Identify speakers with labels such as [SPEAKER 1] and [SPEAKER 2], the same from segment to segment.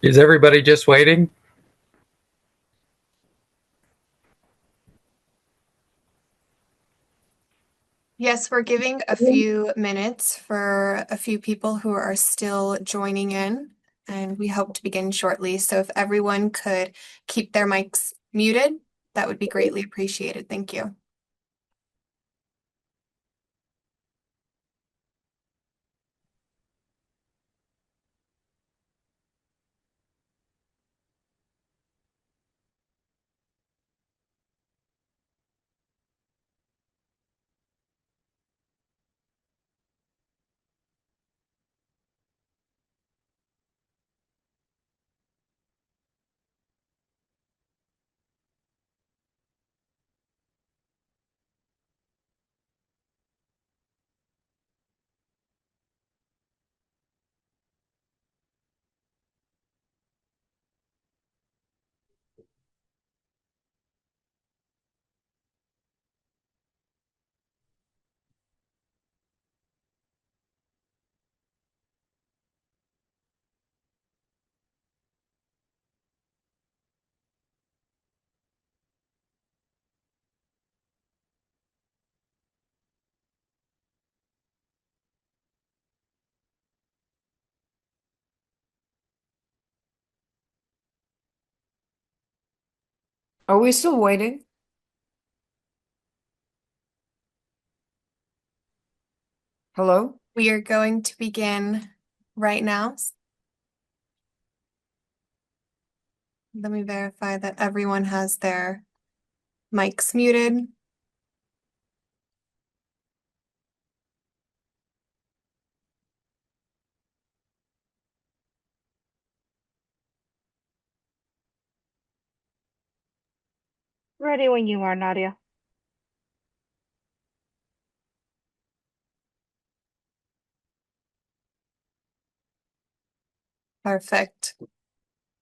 [SPEAKER 1] Is everybody just waiting?
[SPEAKER 2] Yes, we're giving a few minutes for a few people who are still joining in, and we hope to begin shortly. So if everyone could keep their mics muted, that would be greatly appreciated. Thank you.
[SPEAKER 3] Are we still waiting? Hello?
[SPEAKER 2] We are going to begin right now. Let me verify that everyone has their mics muted.
[SPEAKER 4] Ready when you are, Nadia.
[SPEAKER 2] Perfect.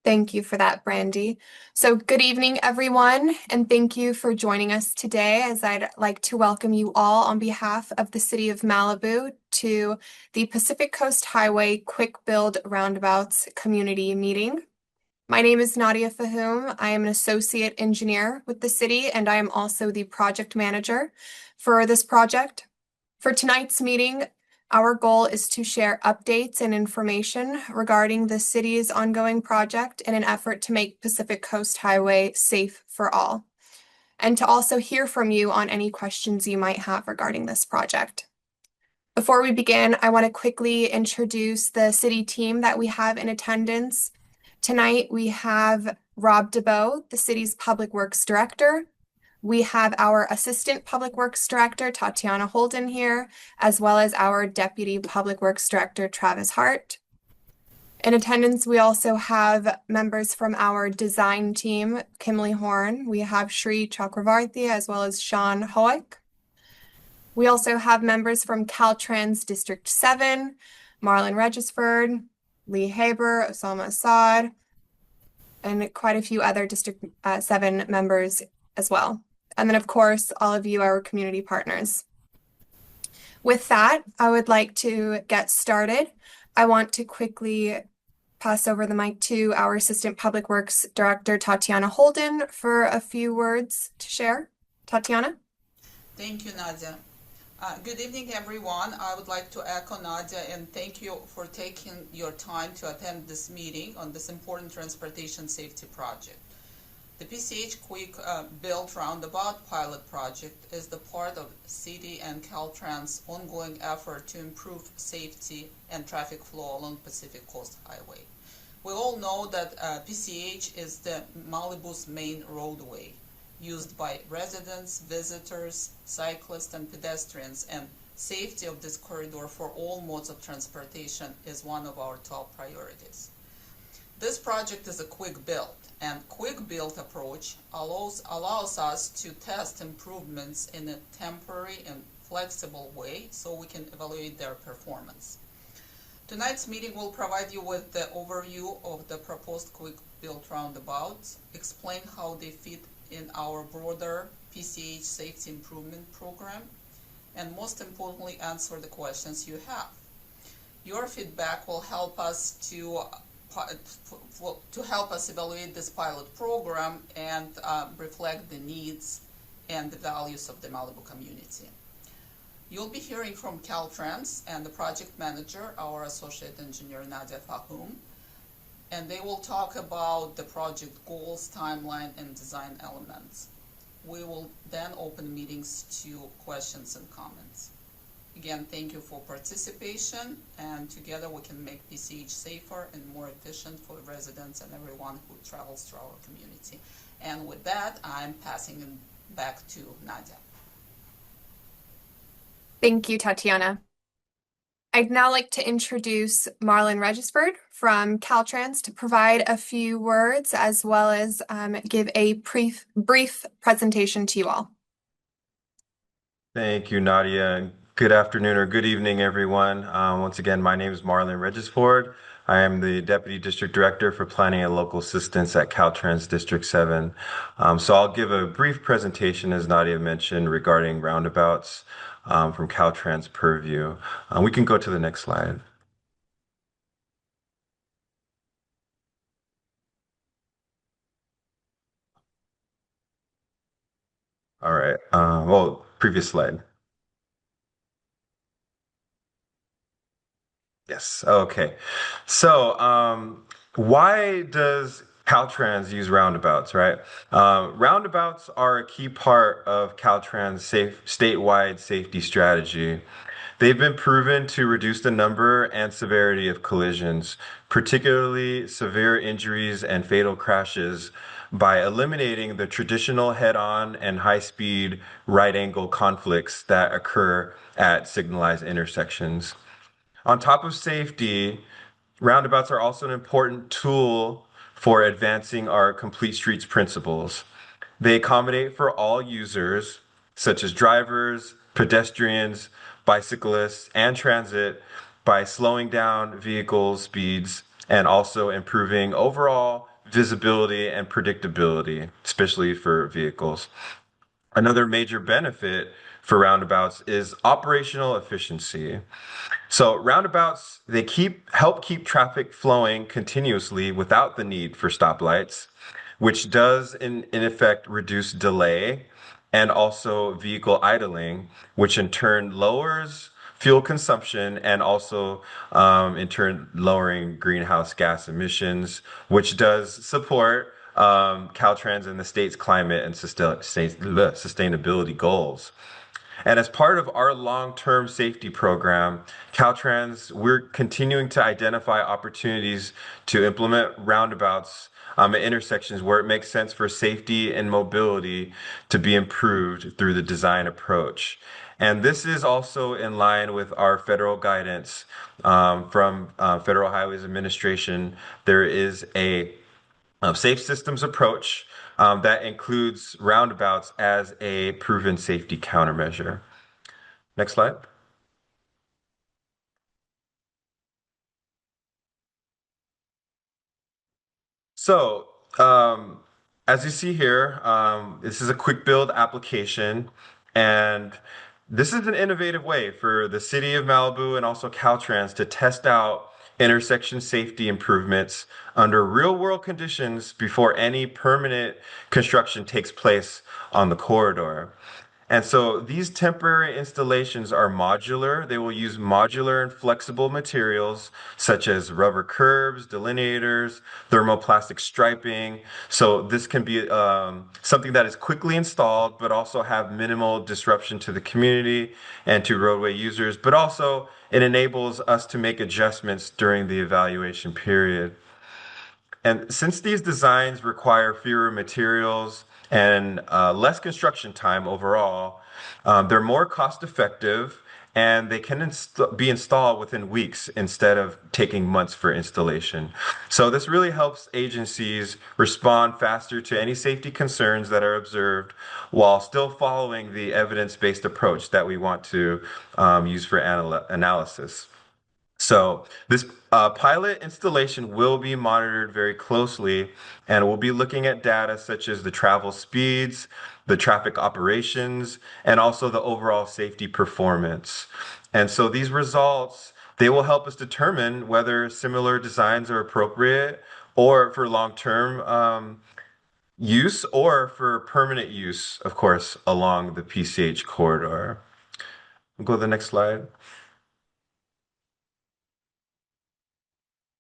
[SPEAKER 2] Thank you for that, Brandy. So, good evening, everyone, and thank you for joining us today. As I'd like to welcome you all on behalf of the City of Malibu to the Pacific Coast Highway Quick Build Roundabouts Community Meeting. My name is Nadia Fahum. I am an associate engineer with the city, and I am also the project manager for this project. For tonight's meeting, our goal is to share updates and information regarding the city's ongoing project in an effort to make Pacific Coast Highway safe for all, and to also hear from you on any questions you might have regarding this project. Before we begin, I want to quickly introduce the city team that we have in attendance. Tonight, we have Rob DeBow, the city's Public Works Director. We have our Assistant Public Works Director, Tatiana Holden here, as well as our Deputy Public Works Director, Travis Hart. In attendance, we also have members from our design team, Kimberly Horn. We have Shri Chakravarthi, as well as Sean Hoek. We also have members from Caltrans District 7, Marlon Regisford, Lee Haber, Osama Assad, and quite a few other District 7 members as well. And then, of course, all of you, our community partners. With that, I would like to get started. I want to quickly pass over the mic to our Assistant Public Works Director, Tatiana Holden, for a few words to share. Tatiana?
[SPEAKER 5] Thank you, Nadia. Good evening, everyone. I would like to echo Nadia and thank you for taking your time to attend this meeting on this important transportation safety project. The PCH Quick Build Roundabout pilot project is the part of City and Caltrans' ongoing effort to improve safety and traffic flow along Pacific Coast Highway. We all know that PCH is the Malibu's main roadway, used by residents, visitors, cyclists, and pedestrians, and safety of this corridor for all modes of transportation is one of our top priorities. This project is a quick build, and quick build approach allows us to test improvements in a temporary and flexible way so we can evaluate their performance. Tonight's meeting will provide you with the overview of the proposed quick build roundabouts, explain how they fit in our broader PCH safety improvement program, and most importantly, answer the questions you have. Your feedback will help us to to help us evaluate this pilot program and reflect the needs and the values of the Malibu community. You'll be hearing from Caltrans and the project manager, our associate engineer Nadia Fahum, and they will talk about the project goals, timeline, and design elements. We will then open meetings to questions and comments. Again, thank you for participation, and together we can make PCH safer and more efficient for residents and everyone who travels through our community. And with that, I'm passing it back to Nadia.
[SPEAKER 2] Thank you, Tatiana. I'd now like to introduce Marlon Regisford from Caltrans to provide a few words as well as give a brief presentation to you all.
[SPEAKER 1] Thank you, Nadia. And good afternoon or good evening, everyone. Once again, my name is Marlon Regisford. I am the Deputy District Director for Planning and Local Assistance at Caltrans District 7. So I'll give a brief presentation, as Nadia mentioned, regarding roundabouts from Caltrans purview. We can go to the next slide. All right. Well, previous slide. Yes. Okay. So, why does Caltrans use roundabouts, right? Roundabouts are a key part of Caltrans' statewide safety strategy. They've been proven to reduce the number and severity of collisions, particularly severe injuries and fatal crashes, by eliminating the traditional head-on and high-speed right-angle conflicts that occur at signalized intersections. On top of safety, roundabouts are also an important tool for advancing our complete streets principles. They accommodate for all users, such as drivers, pedestrians, bicyclists, and transit, by slowing down vehicle speeds and also improving overall visibility and predictability, especially for vehicles. Another major benefit for roundabouts is operational efficiency. So roundabouts, they help keep traffic flowing continuously without the need for stoplights, which does in effect reduce delay and also vehicle idling, which in turn lowers fuel consumption and also in turn lowering greenhouse gas emissions, which does support Caltrans and the state's climate and sustainability goals. And as part of our long-term safety program, Caltrans, we're continuing to identify opportunities to implement roundabouts at intersections where it makes sense for safety and mobility to be improved through the design approach. And this is also in line with our federal guidance from Federal Highways Administration. There is a safe systems approach that includes roundabouts as a proven safety countermeasure. Next slide. So, as you see here, this is a quick build application, and this is an innovative way for the city of Malibu and also Caltrans to test out intersection safety improvements under real world conditions before any permanent construction takes place on the corridor. And so these temporary installations are modular. They will use modular and flexible materials such as rubber curbs, delineators, thermoplastic striping. So this can be something that is quickly installed, but also have minimal disruption to the community and to roadway users. But also it enables us to make adjustments during the evaluation period. And since these designs require fewer materials and less construction time overall, they're more cost effective and they can be installed within weeks instead of taking months for installation. So this really helps agencies respond faster to any safety concerns that are observed while still following the evidence-based approach that we want to use for analysis. So this pilot installation will be monitored very closely, and we'll be looking at data such as the travel speeds, the traffic operations, and also the overall safety performance. And so these results They will help us determine whether similar designs are appropriate or for long-term use or for permanent use, of course, along the PCH corridor. We'll go to the next slide.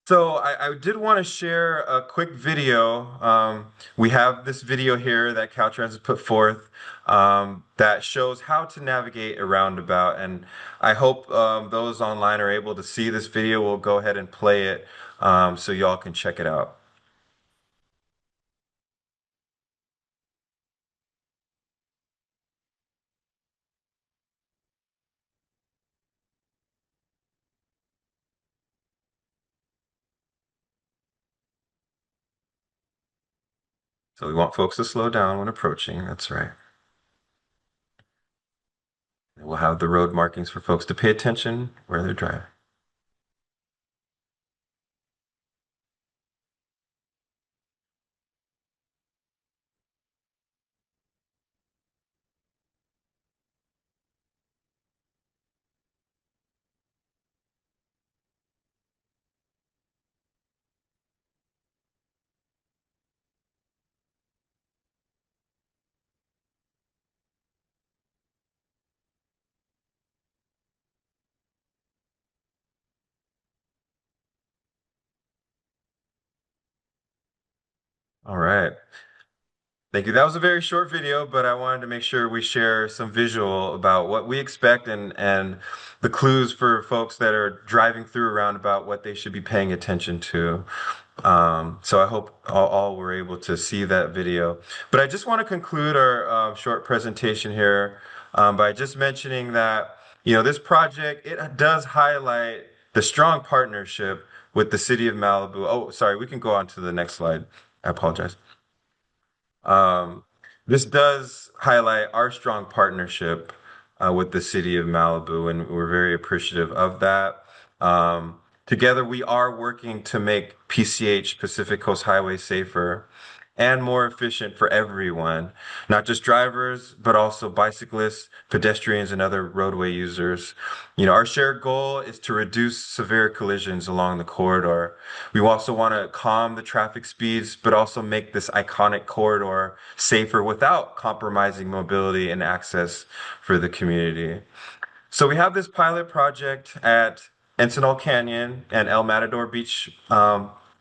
[SPEAKER 1] So I did want to share a quick video. We have this video here that Caltrans has put forth that shows how to navigate a roundabout. And I hope those online are able to see this video. We'll go ahead and play it so y'all can check it out. So we want folks to slow down when approaching. That's right. We'll have the road markings for folks to pay attention where they're driving. All right. Thank you. That was a very short video, but I wanted to make sure we share some visual about what we expect and the clues for folks that are driving through a roundabout, what they should be paying attention to. So I hope all were able to see that video. But I just want to conclude our short presentation here by just mentioning that, this project, it does highlight the strong partnership with the city of Malibu. Oh, sorry, we can go on to the next slide. I apologize. Um, this does highlight our strong partnership with the city of Malibu, and we're very appreciative of that. Together, we are working to make PCH, Pacific Coast Highway, safer and more efficient for everyone, not just drivers, but also bicyclists, pedestrians, and other roadway users. Our shared goal is to reduce severe collisions along the corridor. We also want to calm the traffic speeds, but also make this iconic corridor safer without compromising mobility and access for the community. So we have this pilot project at Encinal Canyon and El Matador Beach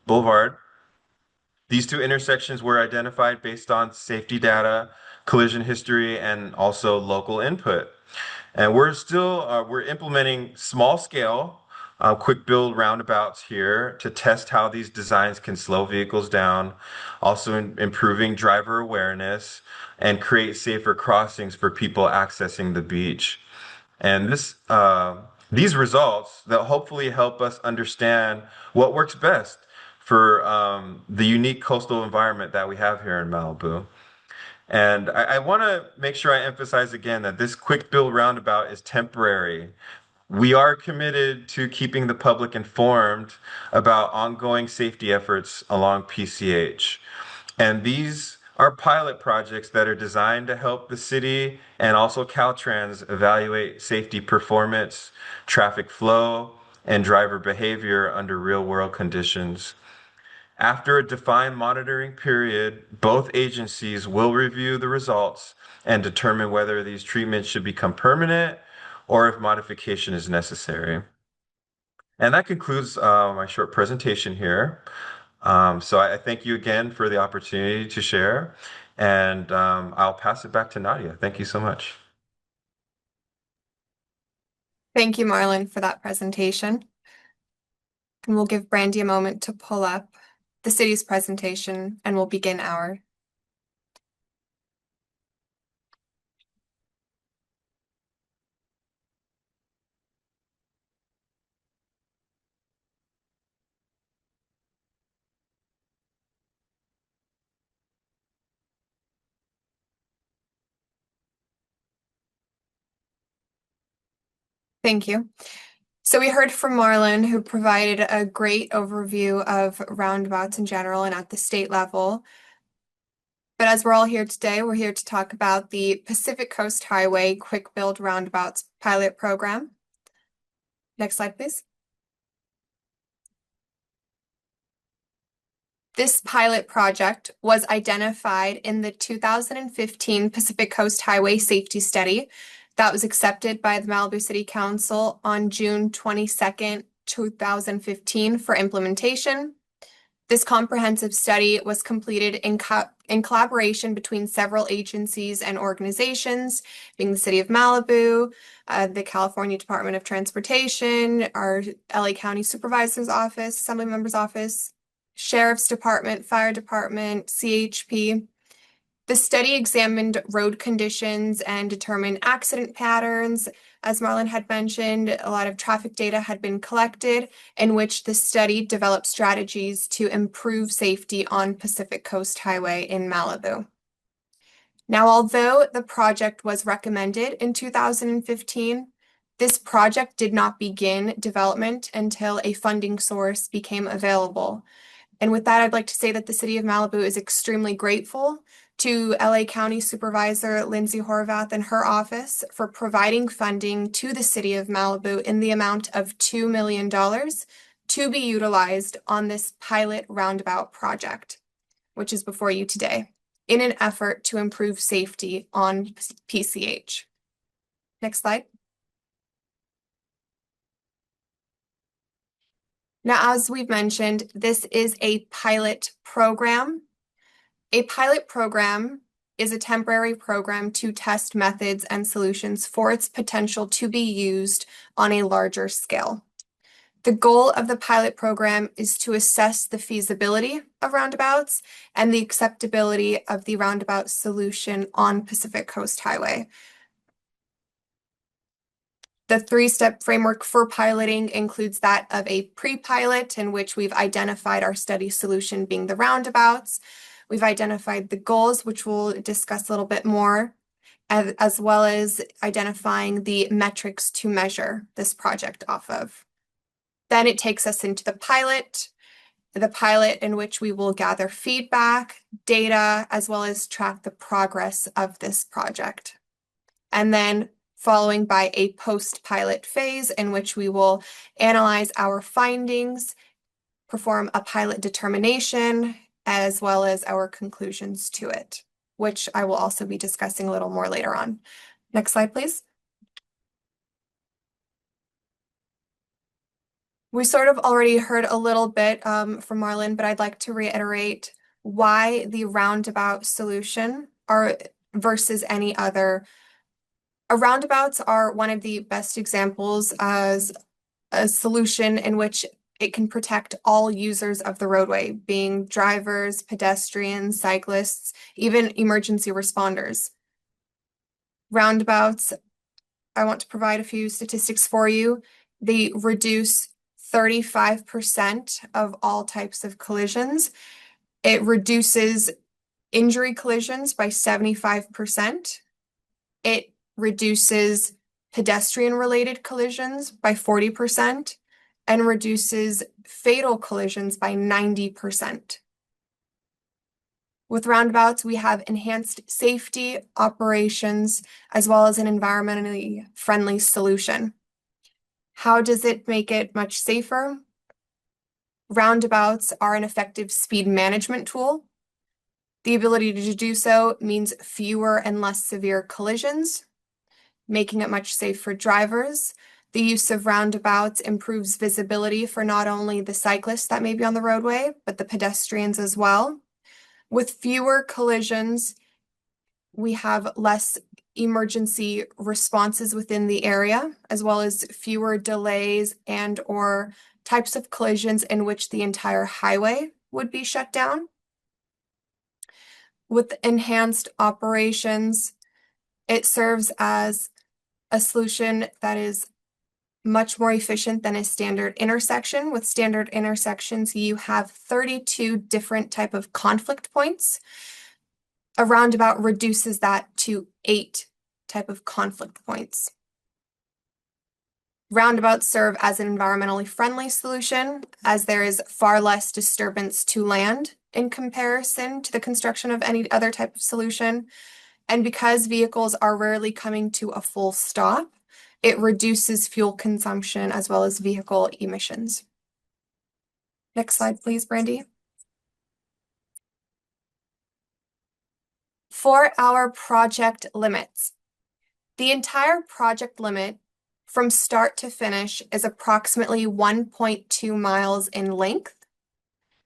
[SPEAKER 1] Boulevard. These two intersections were identified based on safety data, collision history, and also local input. And we're implementing small scale, quick build roundabouts here to test how these designs can slow vehicles down, also improving driver awareness and create safer crossings for people accessing the beach. And these results that hopefully help us understand what works best for the unique coastal environment that we have here in Malibu. And I want to make sure I emphasize again that this quick build roundabout is temporary. We are committed to keeping the public informed about ongoing safety efforts along PCH. And these are pilot projects that are designed to help the city and also Caltrans evaluate safety performance, traffic flow, and driver behavior under real world conditions. After a defined monitoring period, both agencies will review the results and determine whether these treatments should become permanent or if modification is necessary. And that concludes my short presentation here. So I thank you again for the opportunity to share, and I'll pass it back to Nadia. Thank you so much.
[SPEAKER 2] Thank you, Marlon, for that presentation. And we'll give Brandy a moment to pull up the city's presentation, and we'll begin our. Thank you. So we heard from Marlon, who provided a great overview of roundabouts in general and at the state level. But as we're all here today, we're here to talk about the Pacific Coast Highway Quick Build Roundabouts pilot program. Next slide, please. This pilot project was identified in the 2015 Pacific Coast Highway Safety Study that was accepted by the Malibu City Council on June 22nd, 2015 for implementation. This comprehensive study was completed in collaboration between several agencies and organizations, being the City of Malibu, the California Department of Transportation, our LA County Supervisor's Office, Assembly Member's Office, Sheriff's Department, Fire Department, CHP. The study examined road conditions and determined accident patterns. As Marlon had mentioned, a lot of traffic data had been collected, in which the study developed strategies to improve safety on Pacific Coast Highway in Malibu. Now, although the project was recommended in 2015, this project did not begin development until a funding source became available. And with that, I'd like to say that the City of Malibu is extremely grateful to LA County Supervisor Lindsay Horvath and her office for providing funding to the City of Malibu in the amount of $2 million to be utilized on this pilot roundabout project, which is before you today, in an effort to improve safety on PCH. Next slide. Now, as we've mentioned, this is a pilot program. A pilot program is a temporary program to test methods and solutions for its potential to be used on a larger scale. The goal of the pilot program is to assess the feasibility of roundabouts and the acceptability of the roundabout solution on Pacific Coast Highway. The three-step framework for piloting includes that of a pre-pilot, in which we've identified our study solution being the roundabouts. We've identified the goals, which we'll discuss a little bit more, as well as identifying the metrics to measure this project off of. Then it takes us into the pilot in which we will gather feedback, data, as well as track the progress of this project. And then following by a post-pilot phase in which we will analyze our findings, perform a pilot determination, as well as our conclusions to it, which I will also be discussing a little more later on. Next slide, please. We sort of already heard a little bit from Marlon, but I'd like to reiterate why the roundabout solution versus any other. Roundabouts are one of the best examples as a solution in which it can protect all users of the roadway, being drivers, pedestrians, cyclists, even emergency responders. Roundabouts, I want to provide a few statistics for you. They reduce 35% of all types of collisions. It reduces injury collisions by 75%. It reduces pedestrian-related collisions by 40% and reduces fatal collisions by 90%. With roundabouts, we have enhanced safety, operations, as well as an environmentally friendly solution. How does it make it much safer? Roundabouts are an effective speed management tool. The ability to do so means fewer and less severe collisions, making it much safer for drivers. The use of roundabouts improves visibility for not only the cyclists that may be on the roadway, but the pedestrians as well. With fewer collisions, we have less emergency responses within the area, as well as fewer delays and or types of collisions in which the entire highway would be shut down. With enhanced operations, it serves as a solution that is much more efficient than a standard intersection. With standard intersections, you have 32 different type of conflict points. A roundabout reduces that to 8 type of conflict points. Roundabouts serve as an environmentally friendly solution, as there is far less disturbance to land in comparison to the construction of any other type of solution. And because vehicles are rarely coming to a full stop, it reduces fuel consumption as well as vehicle emissions. Next slide, please, Brandy. For our project limits, the entire project limit from start to finish is approximately 1.2 miles in length.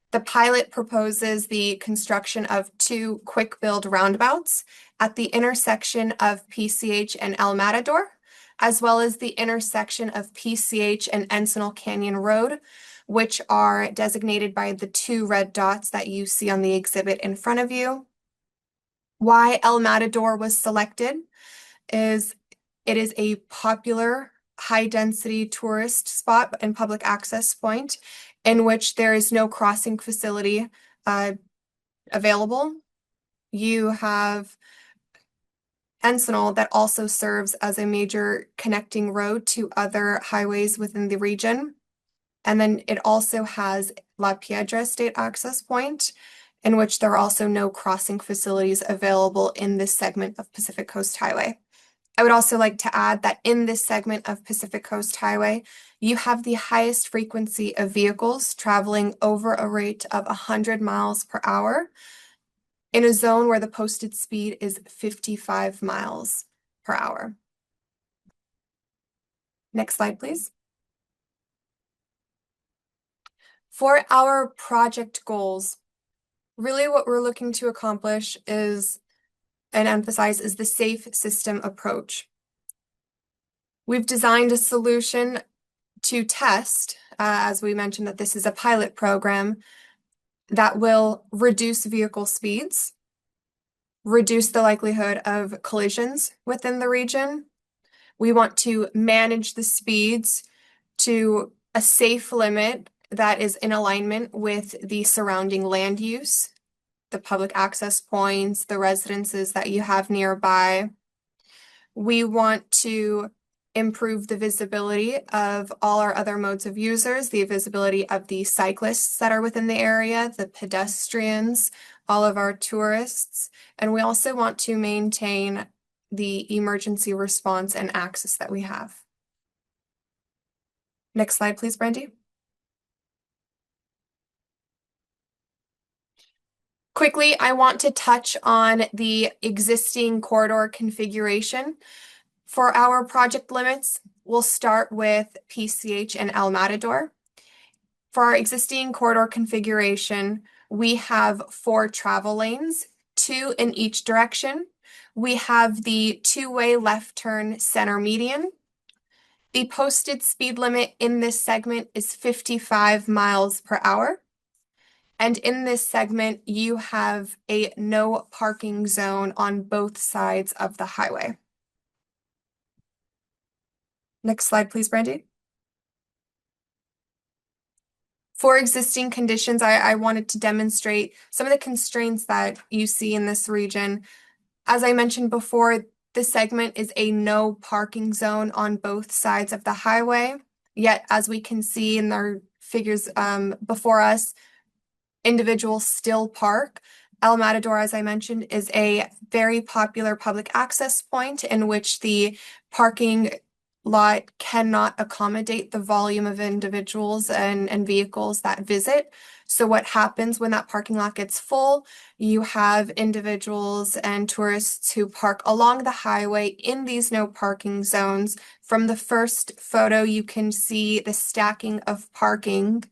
[SPEAKER 2] The pilot proposes the construction of 2 quick-build roundabouts at the intersection of PCH and El Matador, as well as the intersection of PCH and Encinal Canyon Road, which are designated by the 2 red dots that you see on the exhibit in front of you. Why El Matador was selected is it is a popular high-density tourist spot and public access point in which there is no crossing facility available. You have Encinal that also serves as a major connecting road to other highways within the region. And then it also has La Piedra State Access Point, in which there are also no crossing facilities available in this segment of Pacific Coast Highway. I would also like to add that in this segment of Pacific Coast Highway, you have the highest frequency of vehicles traveling over a rate of 100 miles per hour in a zone where the posted speed is 55 miles per hour. Next slide, please. For our project goals, really what we're looking to accomplish is and emphasize is the safe system approach. We've designed a solution to test, as we mentioned that this is a pilot program, that will reduce vehicle speeds, reduce the likelihood of collisions within the region. We want to manage the speeds to a safe limit that is in alignment with the surrounding land use, the public access points, the residences that you have nearby. We want to improve the visibility of all our other modes of users, the visibility of the cyclists that are within the area, the pedestrians, all of our tourists, and we also want to maintain the emergency response and access that we have. Next slide, please, Brandy. Quickly, I want to touch on the existing corridor configuration. For our project limits, we'll start with PCH and El Matador. For our existing corridor configuration, we have 4 travel lanes, 2 in each direction. We have the 2-way left turn center median. The posted speed limit in this segment is 55 miles per hour. And in this segment, you have a no parking zone on both sides of the highway. Next slide, please, Brandy. For existing conditions, I wanted to demonstrate some of the constraints that you see in this region. As I mentioned before, this segment is a no parking zone on both sides of the highway. Yet, as we can see in our figures before us, individuals still park. El Matador, as I mentioned, is a very popular public access point in which the parking lot cannot accommodate the volume of individuals and vehicles that visit. So what happens when that parking lot gets full? You have individuals and tourists who park along the highway in these no parking zones. From the first photo, you can see the stacking of parking.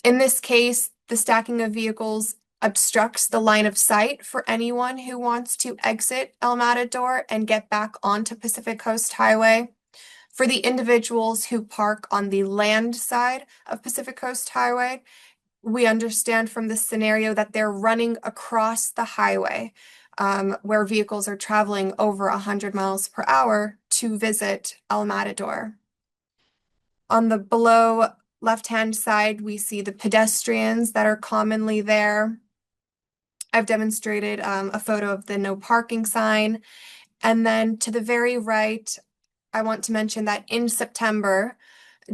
[SPEAKER 2] In this case, the stacking of vehicles obstructs the line of sight for anyone who wants to exit El Matador and get back onto Pacific Coast Highway. For the individuals who park on the land side of Pacific Coast Highway, we understand from this scenario that they're running across the highway where vehicles are traveling over 100 miles per hour to visit El Matador. On the below left-hand side, we see the pedestrians that are commonly there. I've demonstrated a photo of the no parking sign. And then to the very right, I want to mention that in September,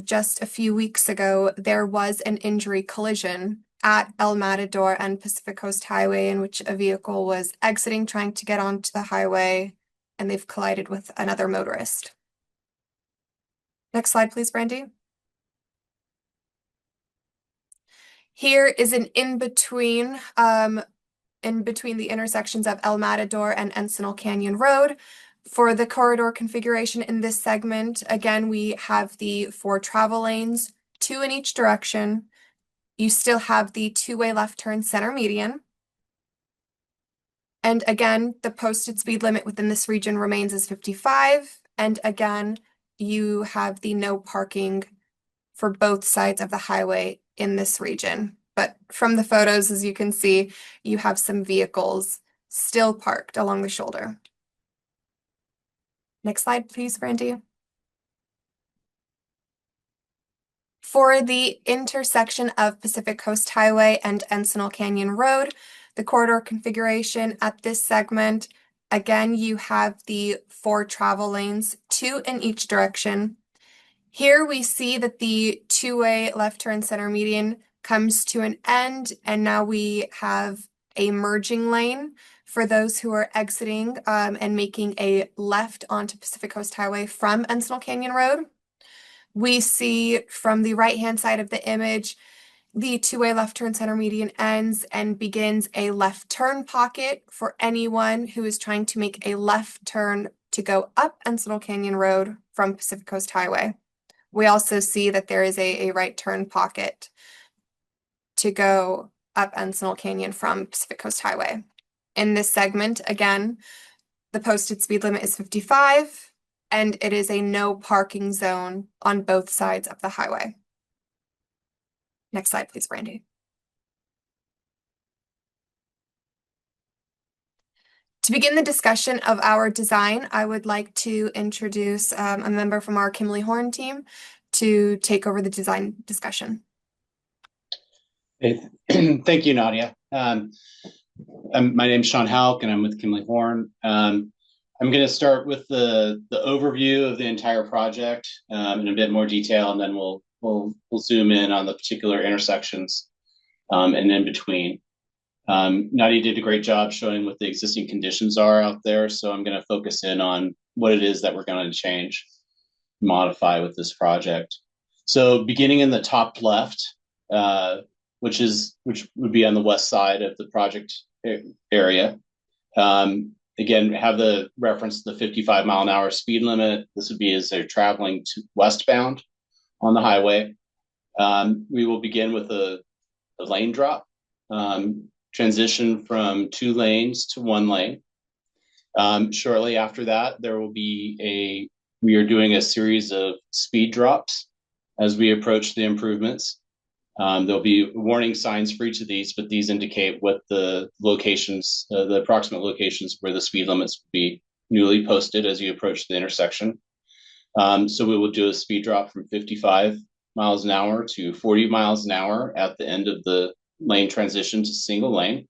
[SPEAKER 2] just a few weeks ago, there was an injury collision at El Matador and Pacific Coast Highway in which a vehicle was exiting, trying to get onto the highway, and they've collided with another motorist. Next slide, please, Brandy. Here is an in-between in between the intersections of El Matador and Encinal Canyon Road. For the corridor configuration in this segment, again, we have the 4 travel lanes, 2 in each direction. You still have the 2-way left turn center median. And again, the posted speed limit within this region remains as 55. And again, you have the no parking for both sides of the highway in this region. But from the photos, as you can see, you have some vehicles still parked along the shoulder. Next slide, please, Brandy. For the intersection of Pacific Coast Highway and Encinal Canyon Road, the corridor configuration at this segment, again, you have the 4 travel lanes, 2 in each direction. Here we see that the 2-way left turn center median comes to an end, and now we have a merging lane for those who are exiting and making a left onto Pacific Coast Highway from Encinal Canyon Road. We see from the right-hand side of the image, the 2-way left turn center median ends and begins a left turn pocket for anyone who is trying to make a left turn to go up Encinal Canyon Road from Pacific Coast Highway. We also see that there is a right turn pocket to go up Encinal Canyon from Pacific Coast Highway. In this segment, again, the posted speed limit is 55, and it is a no parking zone on both sides of the highway. Next slide, please, Brandy. To begin the discussion of our design, I would like to introduce a member from our Kimley Horn team to take over the design discussion.
[SPEAKER 6] Hey, thank you, Nadia. My name's Sean Halk, and I'm with Kimley Horn. I'm going to start with the overview of the entire project in a bit more detail, and then we'll zoom in on the particular intersections and in between. Nadia did a great job showing what the existing conditions are out there, so I'm going to focus in on what it is that we're going to change, modify with this project. So beginning in the top left, which would be on the west side of the project area. Again, have the reference to the 55 mile an hour speed limit. This would be as they're traveling to westbound on the highway. We will begin with a lane drop, transition from 2 lanes to 1 lane. Shortly after that, we are doing a series of speed drops as we approach the improvements. There'll be warning signs for each of these, but these indicate what the locations, the approximate locations where the speed limits will be newly posted as you approach the intersection. So we will do a speed drop from 55 miles an hour to 40 miles an hour at the end of the lane transition to single lane.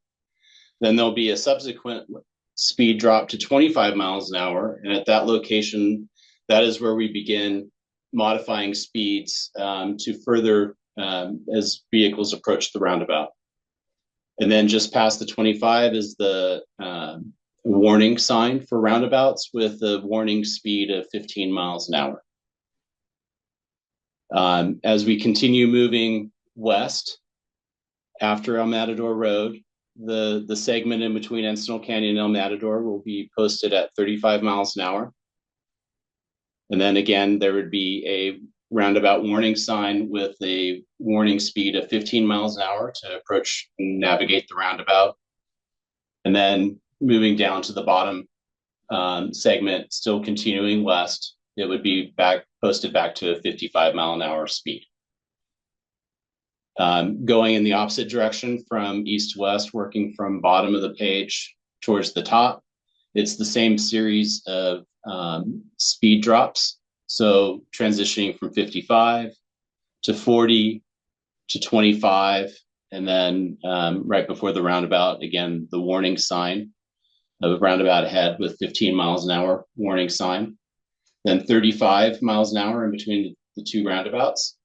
[SPEAKER 6] Then there'll be a subsequent speed drop to 25 miles an hour. And at that location, that is where we begin modifying speeds to further as vehicles approach the roundabout. And then just past the 25 is the warning sign for roundabouts with a warning speed of 15 miles an hour. As we continue moving west after El Matador Road, the segment in between Encinal Canyon and El Matador will be posted at 35 miles an hour. And then again, there would be a roundabout warning sign with a warning speed of 15 miles an hour to approach and navigate the roundabout. And then moving down to the bottom segment, still continuing west, it would be posted back to a 55 mile an hour speed. Going in the opposite direction from east to west, working from bottom of the page towards the top, it's the same series of speed drops. So transitioning from 55 to 40 to 25, and then right before the roundabout, again, the warning sign of roundabout ahead with 15 miles an hour warning sign. Then 35 miles an hour in between the 2 roundabouts.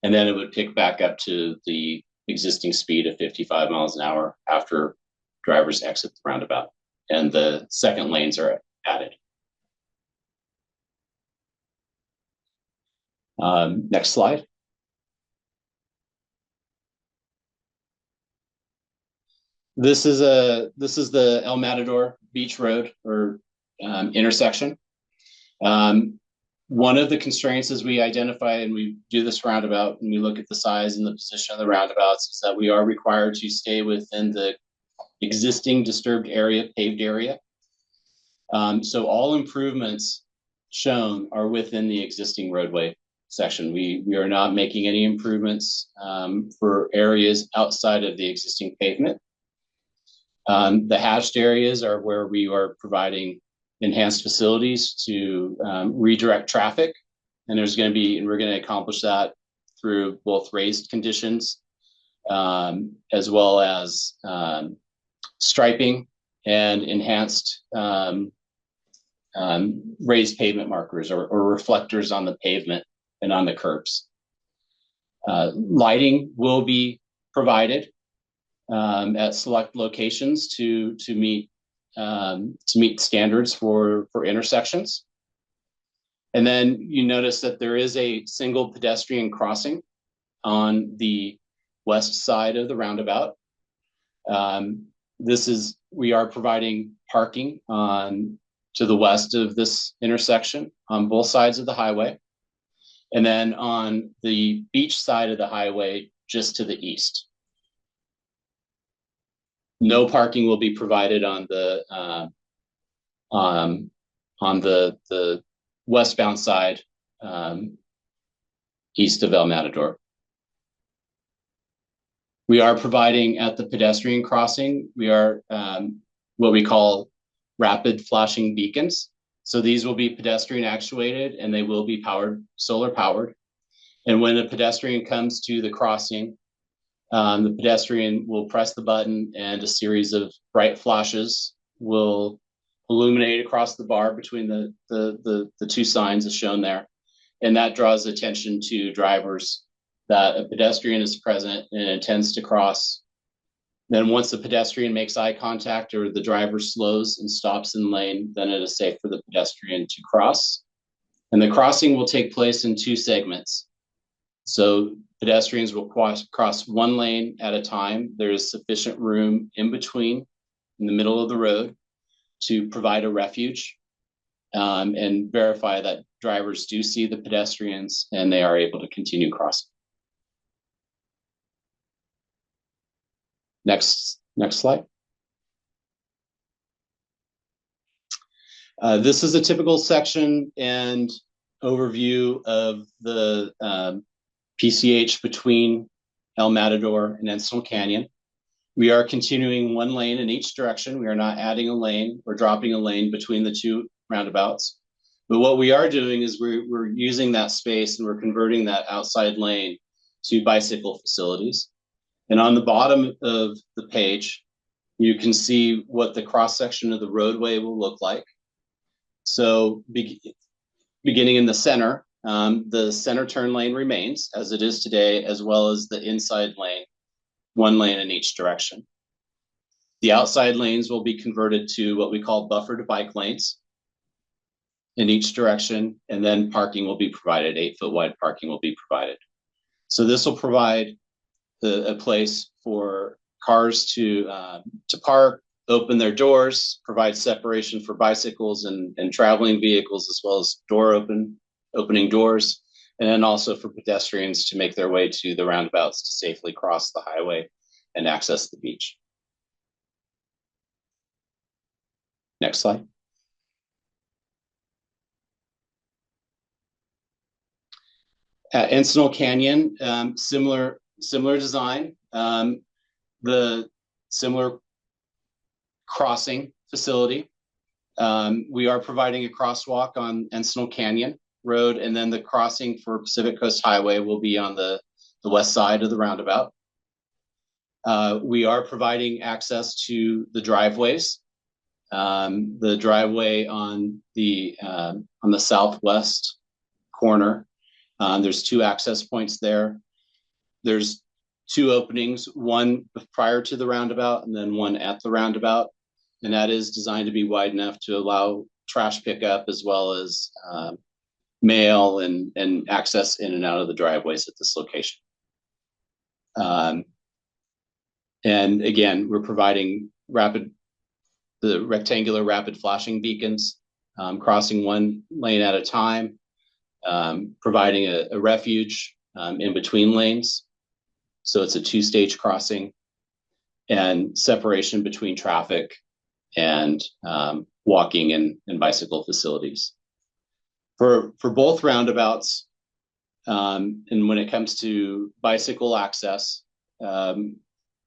[SPEAKER 6] And then it would pick back up to the existing speed of 55 miles an hour after drivers exit the roundabout. And the second lanes are added. Next slide. This is the El Matador Beach Road or intersection. One of the constraints as we identify and we do this roundabout and we look at the size and the position of the roundabouts is that we are required to stay within the existing disturbed area, paved area. So all improvements shown are within the existing roadway section. We are not making any improvements for areas outside of the existing pavement. The hatched areas are where we are providing enhanced facilities to redirect traffic. And we're going to accomplish that through both raised conditions as well as striping and enhanced raised pavement markers or reflectors on the pavement and on the curbs. Lighting will be provided at select locations to meet standards for intersections. And then you notice that there is a single pedestrian crossing on the west side of the roundabout. We are providing parking to the west of this intersection on both sides of the highway. And then on the beach side of the highway, just to the east. No parking will be provided on the westbound side east of El Matador. We are providing at the pedestrian crossing, we are what we call rapid flashing beacons. So these will be pedestrian actuated and they will be solar powered. And when a pedestrian comes to the crossing, the pedestrian will press the button and a series of bright flashes will illuminate across the bar between the two signs as shown there. And that draws attention to drivers that a pedestrian is present and intends to cross. Then once the pedestrian makes eye contact or the driver slows and stops in lane, then it is safe for the pedestrian to cross. And the crossing will take place in two segments. So pedestrians will cross one lane at a time. There is sufficient room in between, in the middle of the road, to provide a refuge and verify that drivers do see the pedestrians and they are able to continue crossing. Next slide. This is a typical section and overview of the PCH between El Matador and Encino Canyon. We are continuing one lane in each direction. We are not adding a lane or dropping a lane between the two roundabouts. But what we are doing is we're using that space and we're converting that outside lane to bicycle facilities. And on the bottom of the page, you can see what the cross-section of the roadway will look like. So beginning in the center, the center turn lane remains as it is today, as well as the inside lane, one lane in each direction. The outside lanes will be converted to what we call buffered bike lanes in each direction, and then parking will be provided, 8-foot wide parking will be provided. So this will provide a place for cars to park, open their doors, provide separation for bicycles and traveling vehicles, as well as opening doors, and then also for pedestrians to make their way to the roundabouts to safely cross the highway and access the beach. Next slide. At Encino Canyon, similar design, the similar crossing facility. We are providing a crosswalk on Encino Canyon Road, and then the crossing for Pacific Coast Highway will be on the west side of the roundabout. We are providing access to the driveways. The driveway on the southwest corner, there's two access points there. There's two openings, one prior to the roundabout and then one at the roundabout. And that is designed to be wide enough to allow trash pickup as well as mail and access in and out of the driveways at this location. And again, we're providing the rectangular rapid flashing beacons, crossing one lane at a time, providing a refuge in between lanes. So it's a two-stage crossing, and separation between traffic and walking and bicycle facilities. For both roundabouts, and when it comes to bicycle access,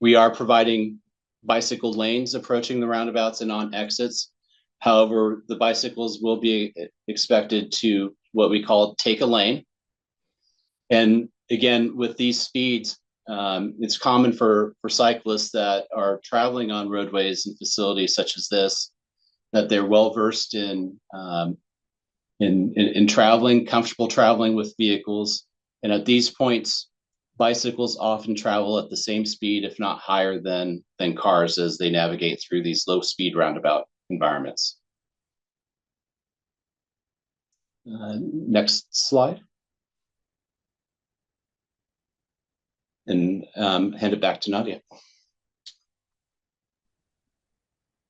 [SPEAKER 6] we are providing bicycle lanes approaching the roundabouts and on exits. However, the bicycles will be expected to what we call take a lane. And again, with these speeds, it's common for cyclists that are traveling on roadways and facilities such as this, that they're well versed in traveling, comfortable traveling with vehicles. And at these points, bicycles often travel at the same speed, if not higher than cars, as they navigate through these low speed roundabout environments. Next slide. And hand it back to Nadia.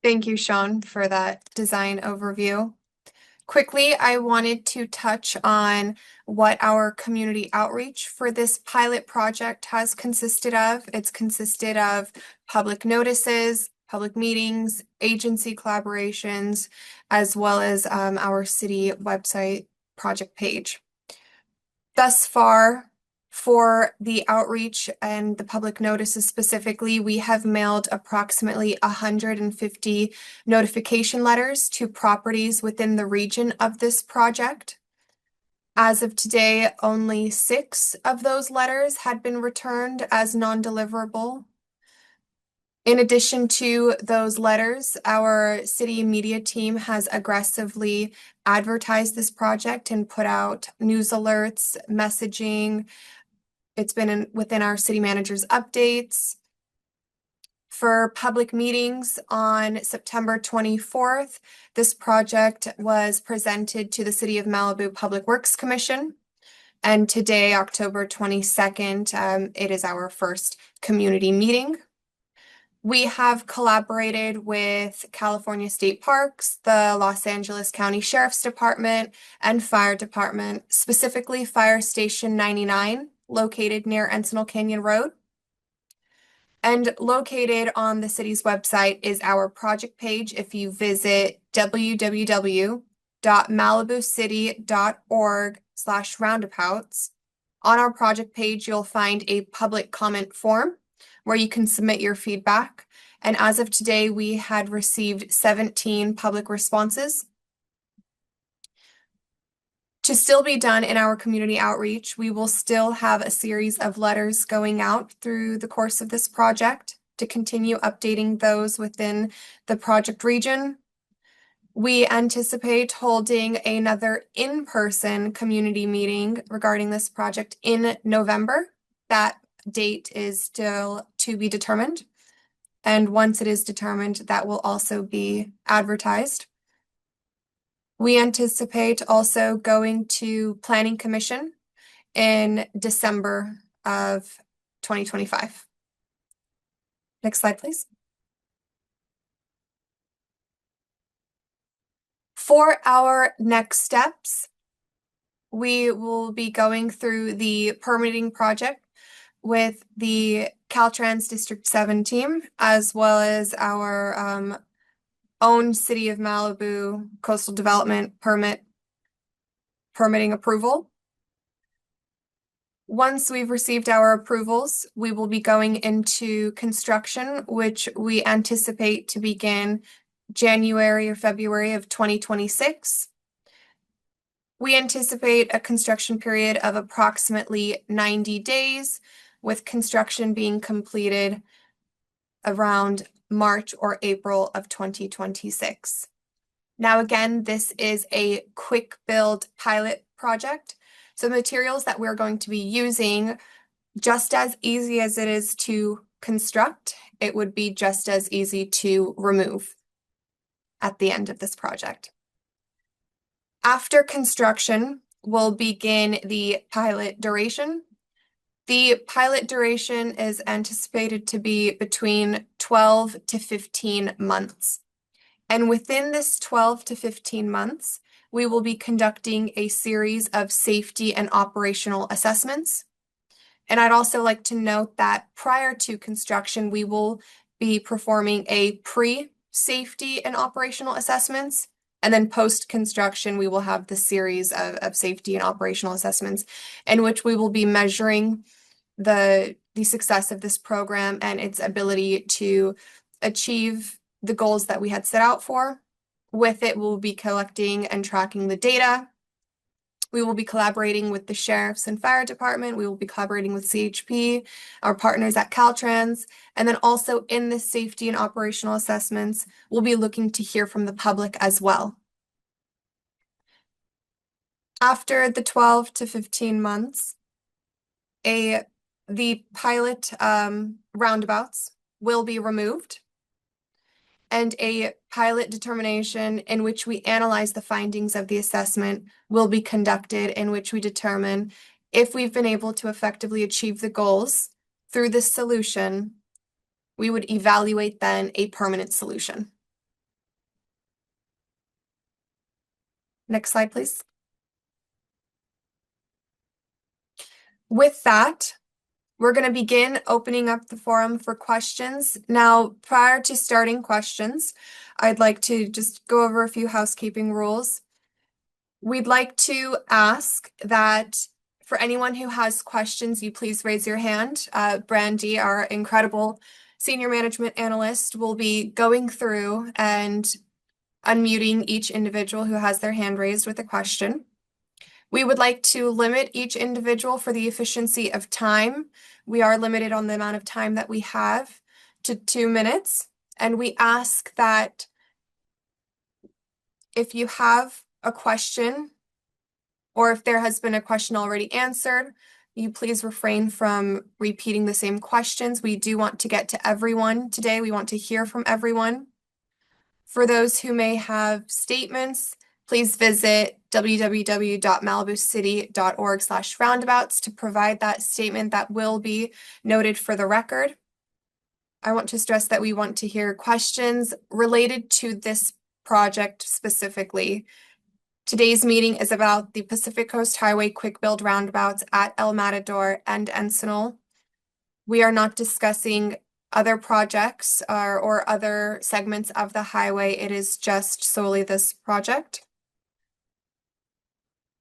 [SPEAKER 2] Thank you, Sean, for that design overview. Quickly, I wanted to touch on what our community outreach for this pilot project has consisted of. It's consisted of public notices, public meetings, agency collaborations, as well as our city website project page. Thus far, for the outreach and the public notices specifically, we have mailed approximately 150 notification letters to properties within the region of this project. As of today, only 6 of those letters had been returned as non-deliverable. In addition to those letters, our city media team has aggressively advertised this project and put out news alerts, messaging. It's been within our city manager's updates. For public meetings on September 24th, this project was presented to the City of Malibu Public Works Commission. And today, October 22nd, it is our first community meeting. We have collaborated with California State Parks, the Los Angeles County Sheriff's Department, and Fire Department, specifically Fire Station 99, located near Encinal Canyon Road. And located on the city's website is our project page. If you visit www.malibucity.org/roundabouts, on our project page, you'll find a public comment form where you can submit your feedback. And as of today, we had received 17 public responses. To still be done in our community outreach, we will still have a series of letters going out through the course of this project to continue updating those within the project region. We anticipate holding another in-person community meeting regarding this project in November. That date is still to be determined. And once it is determined, that will also be advertised. We anticipate also going to Planning Commission in December of 2025. Next slide, please. For our next steps, we will be going through the permitting project with the Caltrans District 7 team, as well as our own City of Malibu Coastal Development permitting approval. Once we've received our approvals, we will be going into construction, which we anticipate to begin January or February of 2026. We anticipate a construction period of approximately 90 days, with construction being completed around March or April of 2026. Now, again, this is a quick build pilot project. So the materials that we're going to be using, just as easy as it is to construct, it would be just as easy to remove at the end of this project. After construction, we'll begin the pilot duration. The pilot duration is anticipated to be between 12 to 15 months. And within this 12 to 15 months, we will be conducting a series of safety and operational assessments. And I'd also like to note that prior to construction, we will be performing a pre-safety and operational assessments. And then post-construction, we will have the series of safety and operational assessments in which we will be measuring the success of this program and its ability to achieve the goals that we had set out for. With it, we'll be collecting and tracking the data. We will be collaborating with the sheriffs and fire department. We will be collaborating with CHP, our partners at Caltrans. And then also in the safety and operational assessments, we'll be looking to hear from the public as well. After the 12 to 15 months, the pilot roundabouts will be removed, and a pilot determination in which we analyze the findings of the assessment will be conducted, in which we determine if we've been able to effectively achieve the goals through this solution. We would evaluate then a permanent solution. Next slide, please. With that, we're going to begin opening up the forum for questions. Now, prior to starting questions, I'd like to just go over a few housekeeping rules. We'd like to ask that for anyone who has questions, you please raise your hand. Brandy, our incredible senior management analyst, will be going through and unmuting each individual who has their hand raised with a question. We would like to limit each individual for the efficiency of time. We are limited on the amount of time that we have to 2 minutes. And we ask that if you have a question, or if there has been a question already answered, you please refrain from repeating the same questions. We do want to get to everyone today. We want to hear from everyone. For those who may have statements, please visit www.malibucity.org/roundabouts to provide that statement that will be noted for the record. I want to stress that we want to hear questions related to this project specifically. Today's meeting is about the Pacific Coast Highway Quick Build Roundabouts at El Matador and Encinal. We are not discussing other projects or other segments of the highway. It is just solely this project.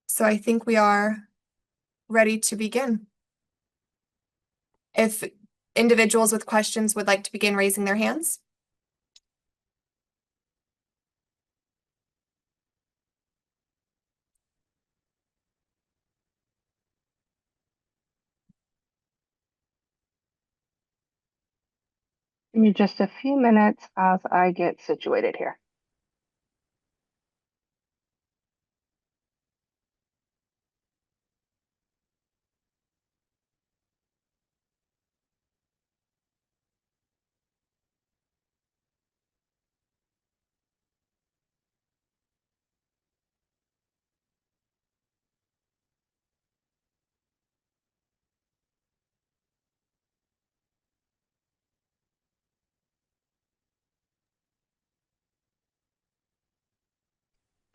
[SPEAKER 2] So I think we are ready to begin. If individuals with questions would like to begin raising their hands.
[SPEAKER 4] Give me just a few minutes as I get situated here.